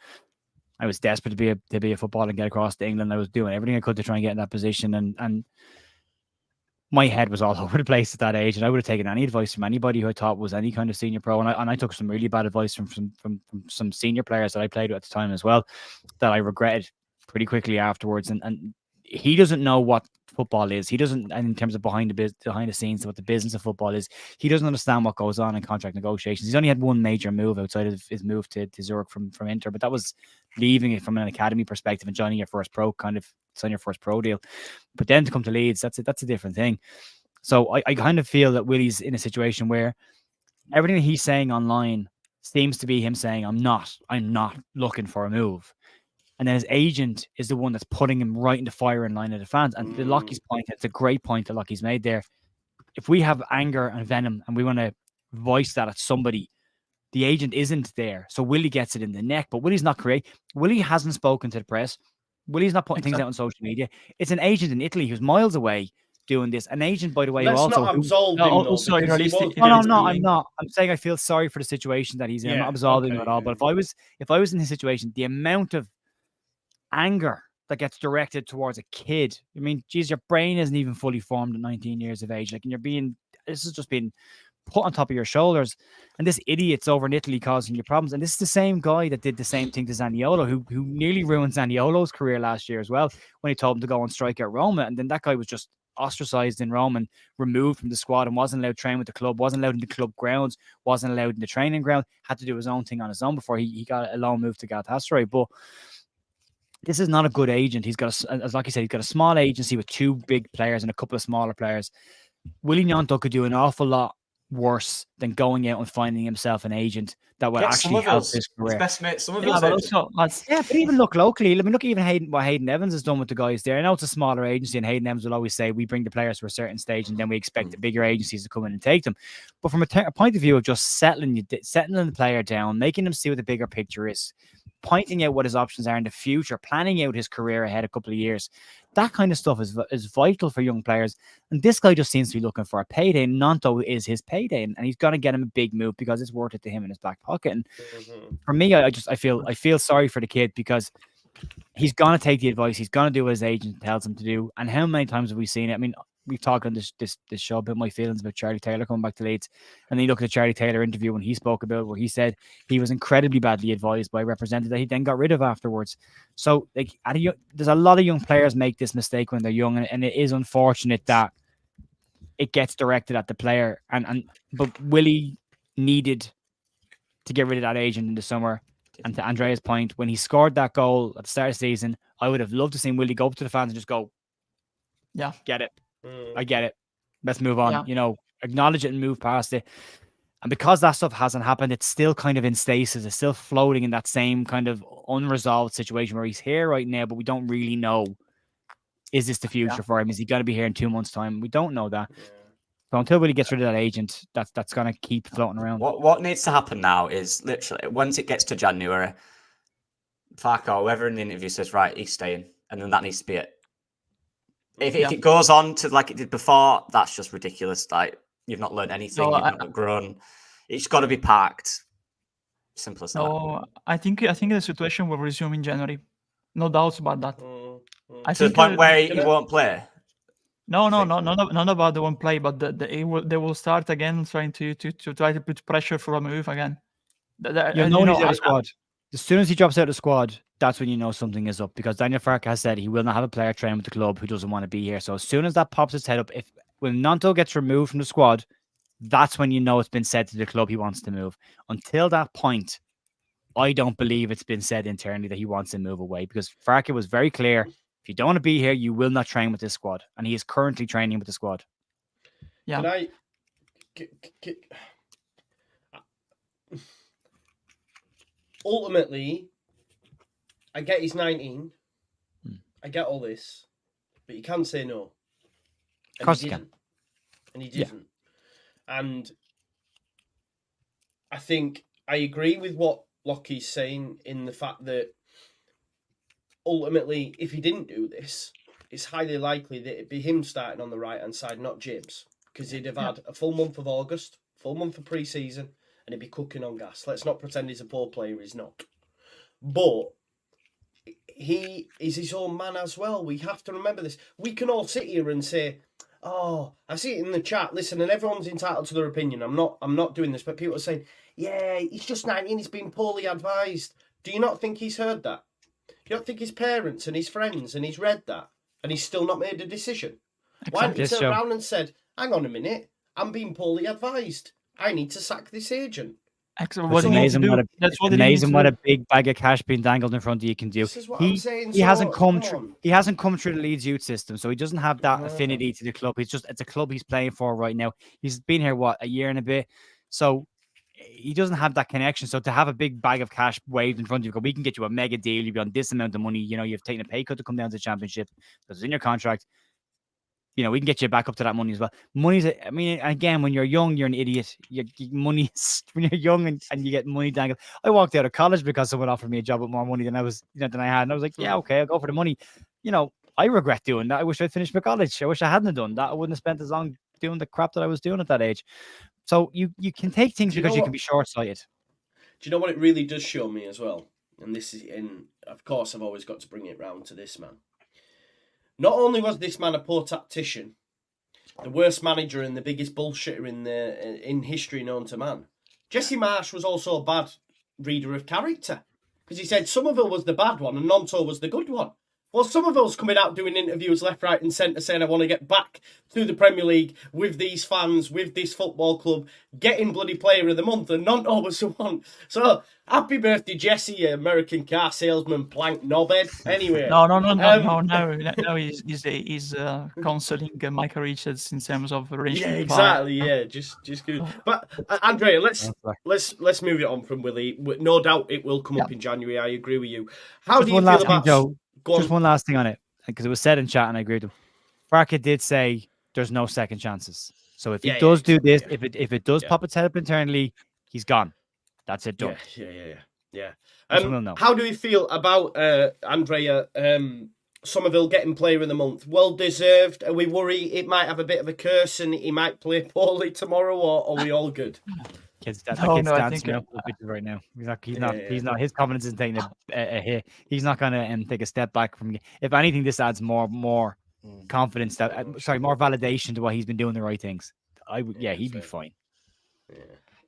I was desperate to be a footballer and get across to England. I was doing everything I could to try and get in that position, and my head was all over the place at that age, and I would have taken any advice from anybody who I thought was any kind of senior pro. And I took some really bad advice from some senior players that I played with at the time as well, that I regretted pretty quickly afterwards. And he doesn't know what football is. He doesn't, and in terms of behind the scenes, what the business of football is, he doesn't understand what goes on in contract negotiations. He's only had one major move outside of his move to Zurich from Inter, but that was leaving it from an academy perspective and joining your first pro sign your first pro deal. But then to come to Leeds, that's a different thing. So I kind of feel that Willie's in a situation where everything that he's saying online seems to be him saying, I'm not looking for a move. And then his agent is the one that's putting him right in the firing line of the fans. And the Lockie's point, it's a great point that Lockie's made there. If we have anger and venom and we want to voice that at somebody, the agent isn't there. So Willie gets it in the neck, but Willie's not creative. Willie hasn't spoken to the press. Willie's not putting things out on social media. It's an agent in Italy who's miles away doing this. An agent, by the way, Let's not absolve him. No, I'm not. I'm saying I feel sorry for the situation that he's in. I'm not absolving him at all. But if I was in his situation, the amount of anger that gets directed towards a kid, I mean, geez, your brain isn't even fully formed at 19 years of age. Like, and this is just being put on top of your shoulders, and this idiot's over in Italy causing you problems. And this is the same guy that did the same thing to Zaniolo, who nearly ruined Zaniolo's career last year as well, when he told him to go on strike at Roma. And then that guy was just ostracized in Rome and removed from the squad and wasn't allowed to train with the club, wasn't allowed in the club grounds, wasn't allowed in the training ground, had to do his own thing on his own before he got a loan move to Galatasaray. But this is not a good agent. He's got, as like you said, he's got a small agency with two big players and a couple of smaller players. Willie Gnonto could do an awful lot worse than going out and finding himself an agent that would actually help his career. His best mate, but even look locally. Let me look even what Hayden Evans has done with the guys there. I know it's a smaller agency, and Hayden Evans will always say we bring the players to a certain stage, and then we expect the bigger agencies to come in and take them. But from a point of view of just settling the player down, making them see what the bigger picture is, pointing out what his options are in the future, planning out his career ahead a couple of years. That kind of stuff is vital for young players. And this guy just seems to be looking for a payday. Gnonto is his payday, and he's going to get him a big move because it's worth it to him in his back pocket. And for me, I feel sorry for the kid because he's going to take the advice. He's going to do what his agent tells him to do. And how many times have we seen it? I mean, we've talked on this show about my feelings about Charlie Taylor coming back to Leeds. And then you look at the Charlie Taylor interview when he spoke about where he said he was incredibly badly advised by a representative that he then got rid of afterwards. So like, there's a lot of young players make this mistake when they're young, and it is unfortunate that it gets directed at the player. But Willie needed to get rid of that agent in the summer. And to Andrea's point, when he scored that goal at the start of the season, I would have loved to see Willie go up to the fans and just go, yeah, get it. I get it. Let's move on. Yeah. Acknowledge it and move past it. And because that stuff hasn't happened, it's still kind of in stasis. It's still floating in that same kind of unresolved situation where he's here right now, but we don't really know, is this the future for him? Is he going to be here in 2 months' time? We don't know that. Yeah. So until Willie gets rid of that agent, that's going to keep floating around. What needs to happen now is literally, once it gets to January, Farco, whoever in the interview says, right, he's staying. And then that needs to be it. If it goes on to like it did before, that's just ridiculous. Like, you've not learned anything, you've not grown. It's got to be parked. Simple as that. No, I think the situation will resume in January. No doubts about that. To the point where he won't play. No, not about the one play, but they will start again trying to try to put pressure for a move again. He's out of the squad. As soon as he drops out of the squad, that's when you know something is up, because Daniel Farke has said he will not have a player train with the club who doesn't want to be here. So as soon as that pops its head up, when Gnonto gets removed from the squad, that's when you know it's been said to the club he wants to move. Until that point, I don't believe it's been said internally that he wants to move away, because Farke was very clear. If you don't want to be here, you will not train with this squad. And he is currently training with the squad. Yeah. Ultimately, I get he's 19. I get all this. But you can say no. Of course you can. And he didn't. Yeah. And I think I agree with what Lockie's saying in the fact that ultimately, if he didn't do this, it's highly likely that it'd be him starting on the right-hand side, not James, because he'd have had a full month of August, full month of pre-season, and he'd be cooking on gas. Let's not pretend he's a poor player, he's not. But he is his own man as well. We have to remember this. We can all sit here and say, oh, I see it in the chat, listen, and everyone's entitled to their opinion. I'm not doing this, but people are saying, yeah, he's just 19, he's been poorly advised. Do you not think he's heard that? You don't think his parents and his friends and he's read that and he's still not made a decision? Why haven't he turned around and said, hang on a minute, I'm being poorly advised. I need to sack this agent. Excellent. It's amazing what a big bag of cash being dangled in front of you can do. This is what I'm saying. He hasn't come through the Leeds youth system, so he doesn't have that affinity to the club. It's a club he's playing for right now. He's been here, a year and a bit. So he doesn't have that connection. So to have a big bag of cash waved in front of you, we can get you a mega deal. You'll be on this amount of money. You've taken a pay cut to come down to the championship. That's in your contract. We can get you back up to that money as well. Again, when you're young, you're an idiot. When you're young and you get money dangled. I walked out of college because someone offered me a job with more money than I had. And I was like, yeah, okay, I'll go for the money. I regret doing that. I wish I'd finished my college. I wish I hadn't done that. I wouldn't have spent as long doing the crap that I was doing at that age. So you can take things because you can be short-sighted. Do you know what it really does show me as well? And of course, I've always got to bring it round to this man. Not only was this man a poor tactician, the worst manager and the biggest bullshitter in history known to man, Jesse Marsh was also a bad reader of character, because he said Summerville was the bad one and Gnonto was the good one. Well, Summerville's coming out doing interviews left, right and centre saying I want to get back to the Premier League with these fans, with this football club, getting bloody player of the month, and Gnonto was the one. So, happy birthday, Jesse, you American car salesman, plank knobhead. Anyway. No, he's counselling Michael Richards in terms of arrangement. Yeah, exactly, yeah, just good. But, Andrea, let's move it on from Willie. No doubt it will come up in January, I agree with you. How do you feel about... Joe? Just one last thing on it, because it was said in chat and I agree with him. Farke did say there's no second chances. So if he does do this, if it does pop its head up internally, he's gone. That's it, done. Yeah. Yeah. We'll know. How do we feel about Andrea Summerville getting Player of the Month? Well deserved. Are we worried it might have a bit of a curse and he might play poorly tomorrow, or are we all good? Kid's No, dancing I think around the pitch right now. He's not. His confidence isn't taking a hit. He's not going to take a step back from. If anything, this adds more confidence that. More validation to what he's been doing the right things. He'd be fine.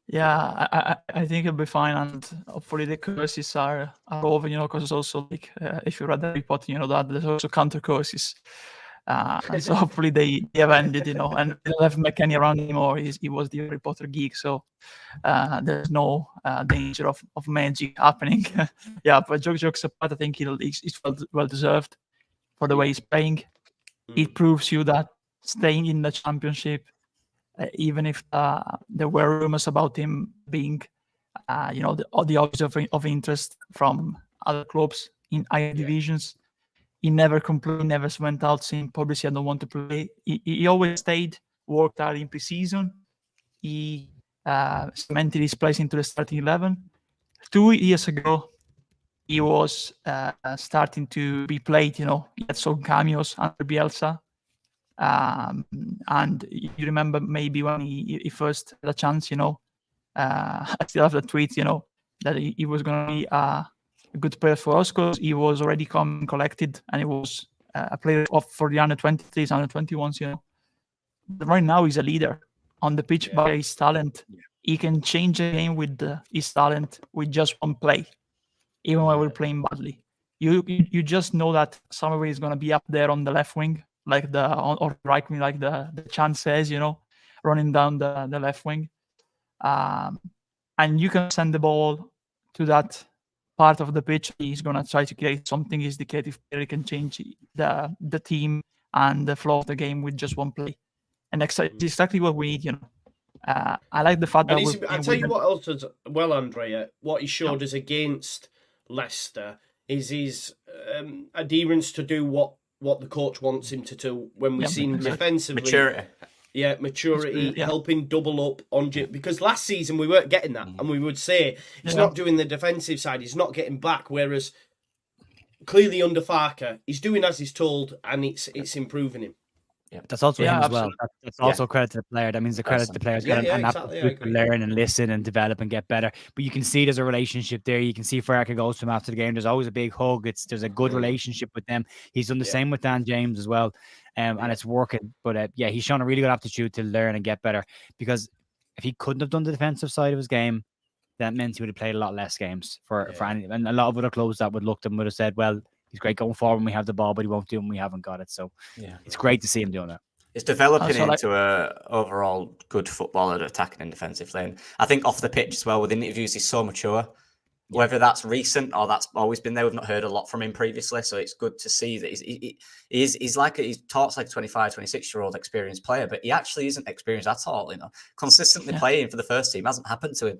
Yeah, I think it'll be fine, and hopefully the curses are over. Because it's also like if you read the report, that there's also counter curses. And so hopefully they have ended, and they don't have McKenny around anymore. He was the Harry Potter geek, so there's no danger of magic happening. But jokes apart, I think he's well deserved for the way he's playing. It proves you that staying in the championship, even if there were rumors about him being, the object of interest from other clubs in higher divisions. He never complained, never went out saying publicly, I don't want to play. He always stayed, worked hard in pre-season. He cemented his place into the starting 11. 2 years ago, he was starting to be played, he had some cameos under Bielsa. And you remember maybe when he first had a chance, I still have the tweet, that he was going to be a good player for us because he was already collected and he was a player for the under 23s, under 21s, But right now he's a leader on the pitch by his talent. He can change the game with his talent with just one play, even when we're playing badly. You just know that Summerville is going to be up there on the left wing, or right wing, like the chant says, running down the left wing. And you can send the ball to that part of the pitch. He's going to try to create something. He's the creative player. He can change the team and the flow of the game with just one play. And it's exactly what we need, I like the fact that I tell you what else as well, Andrea, what he showed us against Leicester is his adherence to do what the coach wants him to do when we've seen defensively. Maturity. Yeah, maturity, helping double up on because last season we weren't getting that, and we would say he's not doing the defensive side, he's not getting back. Whereas clearly under Farker, he's doing as he's told, and it's improving him. Yeah, that's also him as well. That's also credit to the player. That means the credit to the players to learn and listen and develop and get better. But you can see there's a relationship there. You can see Farker goes to him after the game. There's always a big hug. There's a good relationship with them. He's done the same with Dan James as well, and it's working. But he's shown a really good aptitude to learn and get better. Because if he couldn't have done the defensive side of his game, that meant he would have played a lot less games for any. And a lot of other clubs that would look at him would have said, well, he's great going forward when we have the ball, but he won't do it when we haven't got it. So it's great to see him doing that. It's developing into a overall good footballer, attacking and defensively. And I think off the pitch as well, with interviews, he's so mature. Whether that's recent or that's always been there, we've not heard a lot from him previously. So it's good to see that he talks like a 25, 26-year-old experienced player, but he actually isn't experienced at all. Consistently playing for the first team hasn't happened to him.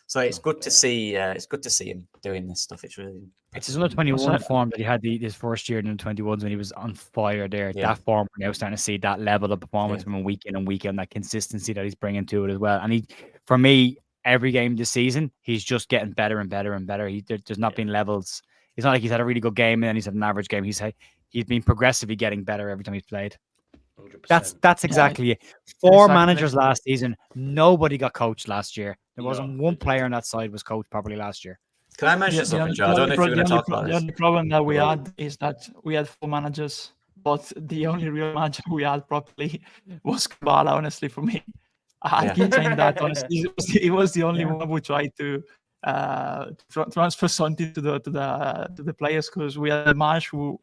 So it's good to see. It's good to see him doing this stuff. It's his under 21 form that he had his first year in the 21s when he was on fire there. That form, we're now starting to see that level of performance from week in and week out, that consistency that he's bringing to it as well. And for me, every game this season, he's just getting better and better and better. There's not been levels. It's not like he's had a really good game and then he's had an average game. He's been progressively getting better every time he's played. 100%. That's exactly it. Four managers last season. Nobody got coached last year. There wasn't one player on that side was coached properly last year. Can I mention something, Joe? I don't know if you're going to talk about this. The only problem that we had is that we had 4 managers, but the only real manager we had properly was Kabbalah, honestly, for me. I keep saying that, honestly. He was the only one who tried to transfer something to the players, because we had a Marsh who,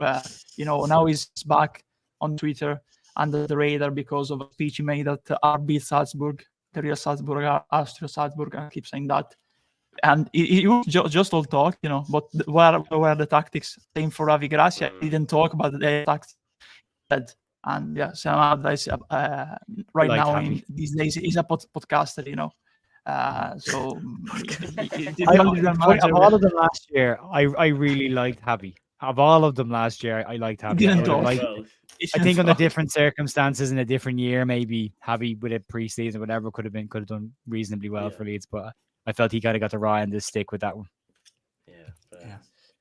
now he's back on Twitter under the radar because of a speech he made at RB Salzburg, the real Salzburg, Austria Salzburg. I keep saying that. And it was just all talk, but where were the tactics? Same for Ravi Gracia. He didn't talk about the tactics. And somehow right now in these days he's a podcaster, So of all of them last year, I really liked Javi. Of all of them last year, I liked Javi. I think under different circumstances in a different year, maybe Javi with a preseason, whatever, could have done reasonably well for Leeds, but I felt he kind of got the raw end of the stick with that one.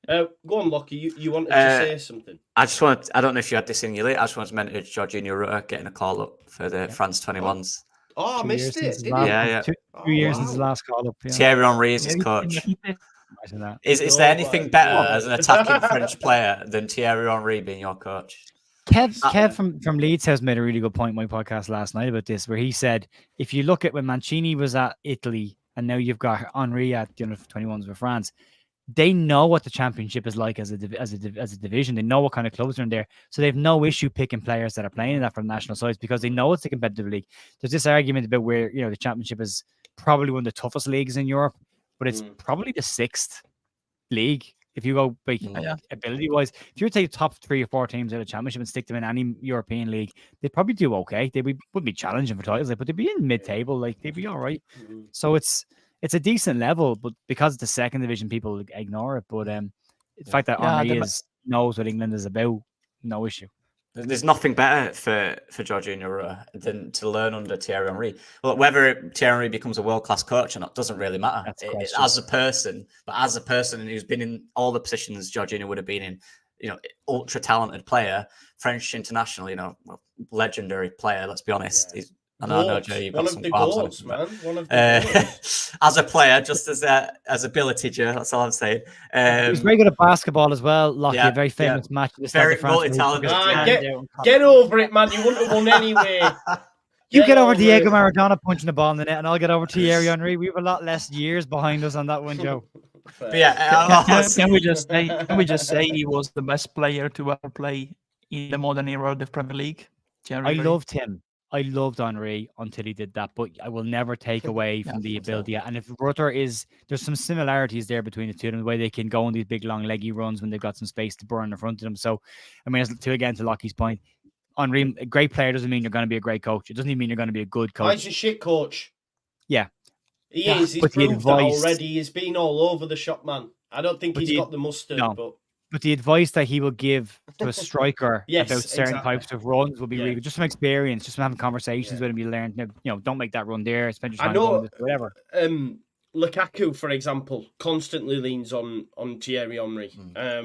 Go on, Lockie. You wanted to say something. I don't know if you had this in your late. I just wanted to mention Jorginho Rutter getting a call up for the France 21s. Oh, I missed it. Did Yeah. 2 years since his last call up. Yeah. Thierry Henry is his coach. Is there anything better as an attacking French player than Thierry Henry being your coach? Kev from Leeds has made a really good point in my podcast last night about this, where he said, if you look at when Mancini was at Italy and now you've got Henry at the under-21s with France, they know what the championship is like as a division. They know what kind of clubs are in there. So they have no issue picking players that are playing in that from national sides because they know it's a competitive league. There's this argument about where, the championship is probably one of the toughest leagues in Europe, but it's probably the 6th league. If you go ability-wise, if you were to take the top 3 or 4 teams out of the championship and stick them in any European league, they'd probably do okay. They wouldn't be challenging for titles, but they'd be in mid-table. They'd be all right. So it's a decent level, but because it's the second division, people ignore it. But the fact that Henry knows what England is about, no issue. There's nothing better for Jorginho Rutter than to learn under Thierry Henry. Well, whether Thierry Henry becomes a world-class coach or not doesn't really matter. As a person who's been in all the positions Jorginho would have been in, ultra-talented player, French international, legendary player, let's be honest. Yeah. I know, Joe, you've got one some of the qualms goals, on it, man. One of the goals. As a player, just as ability, Joe, that's all I'm saying. He's very good at basketball as well. Lockie, a very famous match. Very multi-talented. Get over it, man. You wouldn't have won anyway. You get over Diego Maradona punching the ball in the net, and I'll get over Thierry Henry. We have a lot less years behind us on that one, Joe. But yeah, can we just say he was the best player to ever play in the modern era of the Premier League? I loved him. I loved Henry until he did that, but I will never take away from the ability. And if Rutter there's some similarities there between the two of them, the way they can go on these big, long, leggy runs when they've got some space to burn in front of them. So, I mean, to Lockie's point, Henry, a great player doesn't mean you're going to be a great coach. It doesn't even mean you're going to be a good coach. He's a shit coach. Yeah. He is. He's proved that already. He's been all over the shop, man. I don't think he's got the mustard, But the advice that he will give to a striker about certain types of runs will be really good. Just from experience, just from having conversations with him, you learn, don't make that run there. Spend your time going this, whatever. Lukaku, for example, constantly leans on Thierry Henry.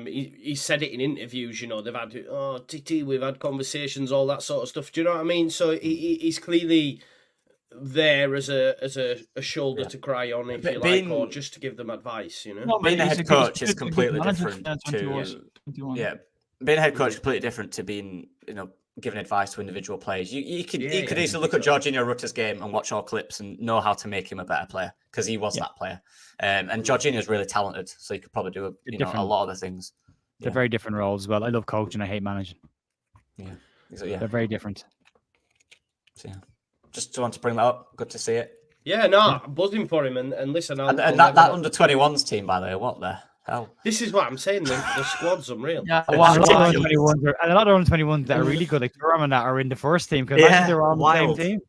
He said it in interviews, they've had, Titi, we've had conversations, all that sort of stuff. Do you know what I mean? So he's clearly there as a shoulder to cry on, if you like, or just to give them advice, No, being a head coach is completely different being a head coach is completely different to being, giving advice to individual players. You could easily look at Jorginho Rutter's game and watch all clips and know how to make him a better player because he was that player. And Jorginho is really talented, so he could probably do a lot of the things. They're very different roles as well. I love coaching, I hate managing. They're very different. So, just want to bring that up. Good to see it. Yeah, no, I'm buzzing for him. And listen, and that under 21s team, by the way, what the hell? This is what I'm saying. The squad's unreal. Yeah, a lot of under 21s that are really good, like Durham and that, are in the first team because they're all on the same team.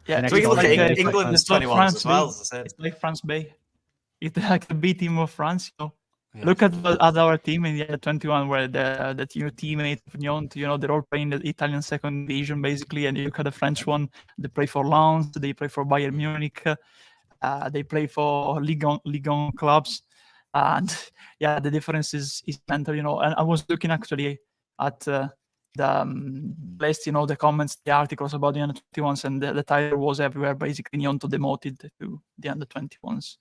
Yeah, so we can look at England's 21s as well. It's like France B. It's like the B team of France. Look at our team in the 21 where that your teammate Gnonto, they're all playing the Italian second division basically, and you look at the French one. They play for Lens, they play for Bayern Munich, they play for Ligue 1 clubs, and the difference is mental. And I was looking actually at the list, the comments, the articles about the under 21s, and the title was everywhere basically Gnonto demoted to the under 21s.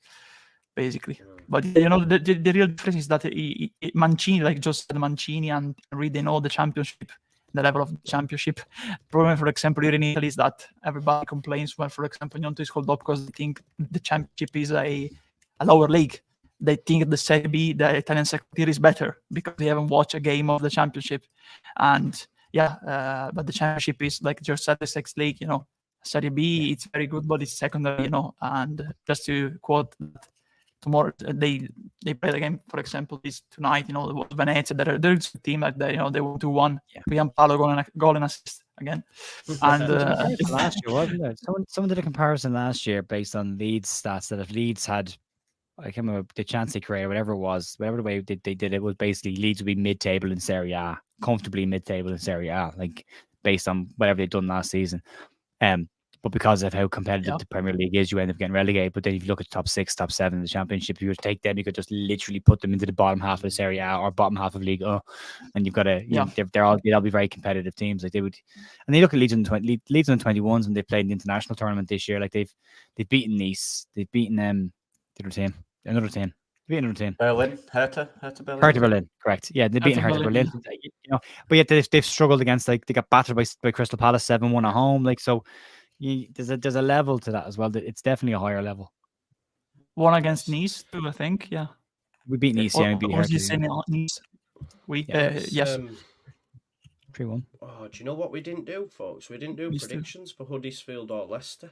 Basically, but the real difference is that Mancini, like just said, Mancini and Henry, they know the championship, the level of the championship. The problem, for example, here in Italy is that everybody complains when, for example, Gnonto is called up because they think the championship is a lower league. They think the Serie B, the Italian second tier, is better because they haven't watched a game of the championship. And but the championship is, like just said, the sixth league. Serie B, it's very good, but it's secondary. And just to quote. Tomorrow they play the game, for example, this tonight. Venezia, they're a good team like that. They will do 1. Gianpaolo goal and assist again. And last year, wasn't it? Someone did a comparison last year based on Leeds stats that if Leeds had, I can't remember the chance they created, whatever the way they did it was basically Leeds would be mid-table in Serie A, comfortably mid-table in Serie A, like based on whatever they'd done last season. But because of how competitive Yeah. the Premier League is, you end up getting relegated. But then if you look at top 6, top 7 in the Championship, if you were to take them, you could just literally put them into the bottom half of the Serie A or bottom half of League A, and you've got to, they'll be very competitive teams. Like they would, and they look at Leeds on the 21s when they played in the international tournament this year. Like they've beaten Nice, they've beaten another team. Berlin, Hertha Berlin. Hertha Berlin, correct? Yeah, they've beaten Hertha Berlin. But yet they've struggled against, like, they got battered by Crystal Palace 7-1 at home. Like, so there's a level to that as well. It's definitely a higher level. One against Nice too, I think. Yeah, We beat Nice. Yeah, we beat or was Hertha. he saying Nice? Yes. 3-1. Oh, do you know what we didn't do, folks? We didn't do predictions for Huddersfield or Leicester.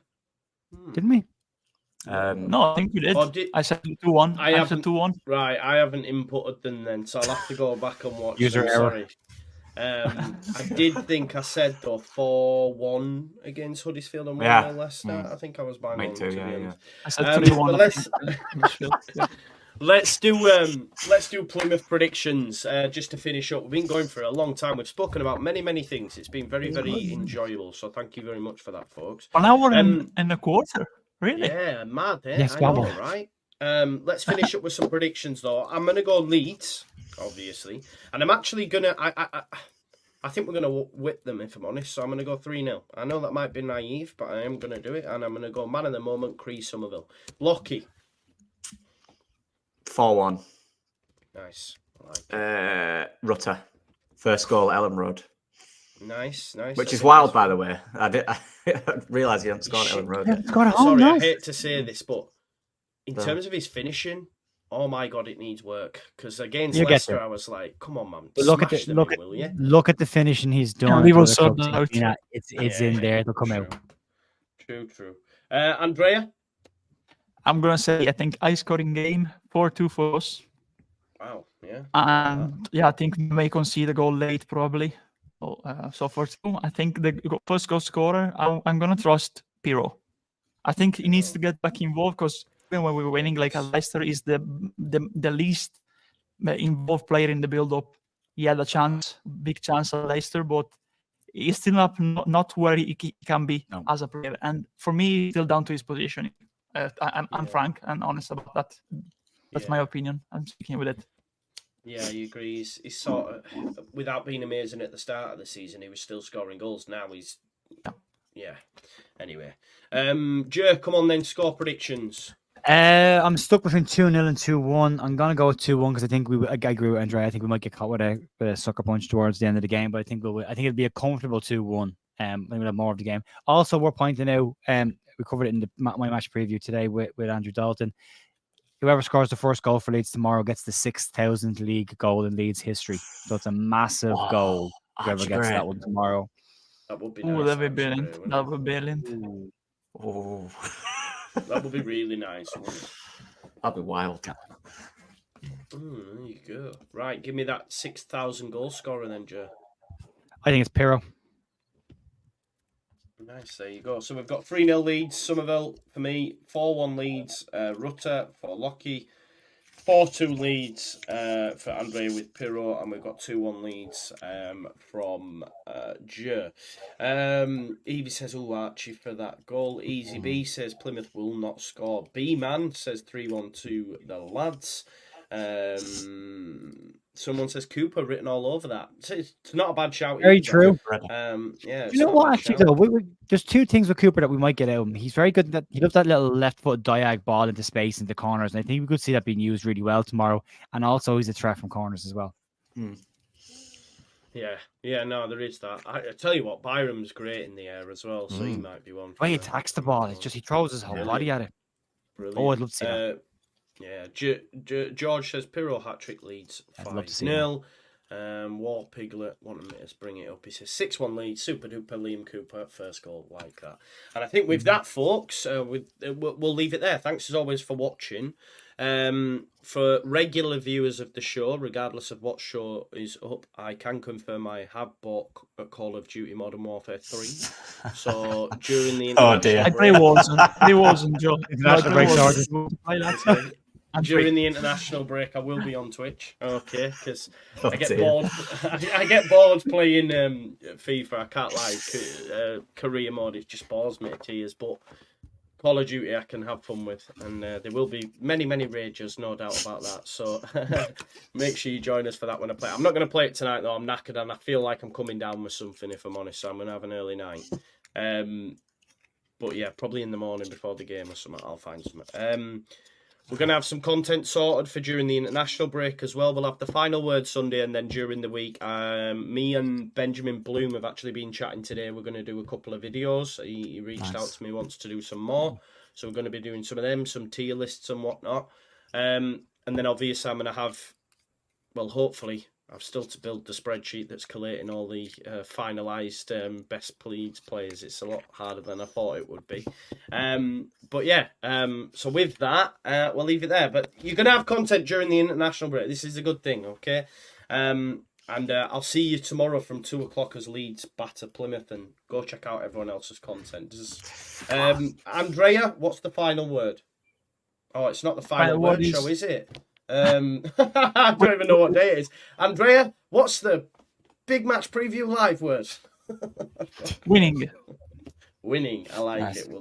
Didn't we? No, I think we did. I said 2-1. I said 2-1. Right, I haven't inputted them then, so I'll have to go back and watch User them. error. Sorry. I did think I said though 4-1 against Huddersfield and 1-0 Leicester. I think I was bang on. too, to be yeah. honest. I said 3-1. Let's do Plymouth predictions just to finish up. We've been going for a long time. We've spoken about many things. It's been very enjoyable. So thank you very much for that, folks. 1 hour and a quarter. Really? Yeah, mad. Eh? Yes, I know, right? Let's finish up with some predictions though. I'm gonna go Leeds, obviously, and I'm actually gonna. I think we're gonna whip them, if I'm honest. So I'm gonna go 3-0. I know that might be naive, but I am gonna do it, and I'm gonna go man of the moment, Crysencio Summerville. Lockie. 4-1. Nice. I like Rutter. First goal, Ellen Road. Nice. Which is wild, by the way. I realised he hadn't scored at Ellen Road. Yeah, scored at home. Sorry, Nice. I hate to say this, but in terms of his finishing, oh my god, it needs work. Because against Leicester, I was like, "Come on, man, look at the finishing he's done. It's in there. It'll come out. True. Andrea, I'm gonna say I think high scoring game 4-2 for us. Wow, yeah. And I think we may concede a goal late probably. So for 2, I think the first goal scorer, I'm gonna trust Pirro. I think he needs to get back involved because when we were winning, like Leicester is the least involved player in the build-up. He had a big chance at Leicester, but he's still not where he can be as a player. And for me, still down to his positioning. I'm frank and honest about that. That's my opinion. I'm sticking with it. Yeah, he agrees. He's sort of, without being amazing at the start of the season, he was still scoring goals. Now he's, Anyway, Jer, come on then, score predictions. I'm stuck between 2-0 and 2-1. I'm gonna go with 2-1 because I think I agree with Andre. I think we might get caught with a sucker punch towards the end of the game, but I think it'll be a comfortable 2-1. I think we'll have more of the game. Also, we're pointing out, we covered it in my match preview today with Andrew Dalton. Whoever scores the first goal for Leeds tomorrow gets the 6,000th league goal in Leeds history. So it's a massive goal. Whoever gets that one tomorrow. That would be nice. That would be brilliant. That would be brilliant. Oh. That would be really nice. That'd be wild. There you go. Right, give me that 6,000 goal scorer then, Joe. I think it's Pirro. Nice, there you go. So we've got 3-0 Leeds, Summerville for me, 4-1 Leeds, Rutter for Lockie, 4-2 Leeds for Andre with Pirro, and we've got 2-1 Leeds from Joe. Evie says, Archie for that goal. Easy B says Plymouth will not score. B-Man says 3-1 to the lads. Someone says Cooper written all over that. It's not a bad shout. Very true. Yeah. You know what? Actually, though, there's 2 things with Cooper that we might get out of him. He's very good. He loves that little left foot diag ball into space, into corners, and I think we could see that being used really well tomorrow. And also, he's a threat from corners as well. Yeah. No, there is that. I tell you what, Byram's great in the air as well, so he might be one. The way he attacks the ball, it's just he throws his whole body at it. Brilliant. Oh, I'd love to see that. Yeah, George says Pirro hat-trick Leeds 5-0. War Piglet wanted me to bring it up. He says 6-1 Leeds, super duper Liam Cooper, first goal, like that. And I think with that, folks, we'll leave it there. Thanks as always for watching. For regular viewers of the show, regardless of what show is up, I can confirm I have bought Call of Duty Modern Warfare 3. So during the I wasn't, Joe. during the international break, I will be on Twitch. Okay, because Oh, I get dear. bored. I get bored playing FIFA. I can't lie. Career mode, it just bores me to tears. But Call of Duty, I can have fun with, and there will be many rages, no doubt about that. So make sure you join us for that when I play. I'm not going to play it tonight though. I'm knackered and I feel like I'm coming down with something. If I'm honest, so I'm going to have an early night. But yeah, probably in the morning before the game or something. I'll find something. We're going to have some content sorted for during the international break as well. We'll have the final word Sunday, and then during the week, me and Benjamin Bloom have actually been chatting today. We're going to do a couple of videos. He reached out to me, wants to do some more. So we're going to be doing some of them, some tier lists and whatnot. And then obviously I'm going to have, well, hopefully, I've still to build the spreadsheet that's collating all the finalised best Leeds players. It's a lot harder than I thought it would be. But yeah, so with that, we'll leave it there. But you're going to have content during the international break. This is a good thing, okay? And I'll see you tomorrow from 2 o'clock as Leeds batter Plymouth, and go check out everyone else's content. Andrea, what's the final word? Oh, it's not the final word show, is it? I don't even know what day it is. Andrea, what's the big match preview live word? Winning. Winning. I like Nice. it. We'll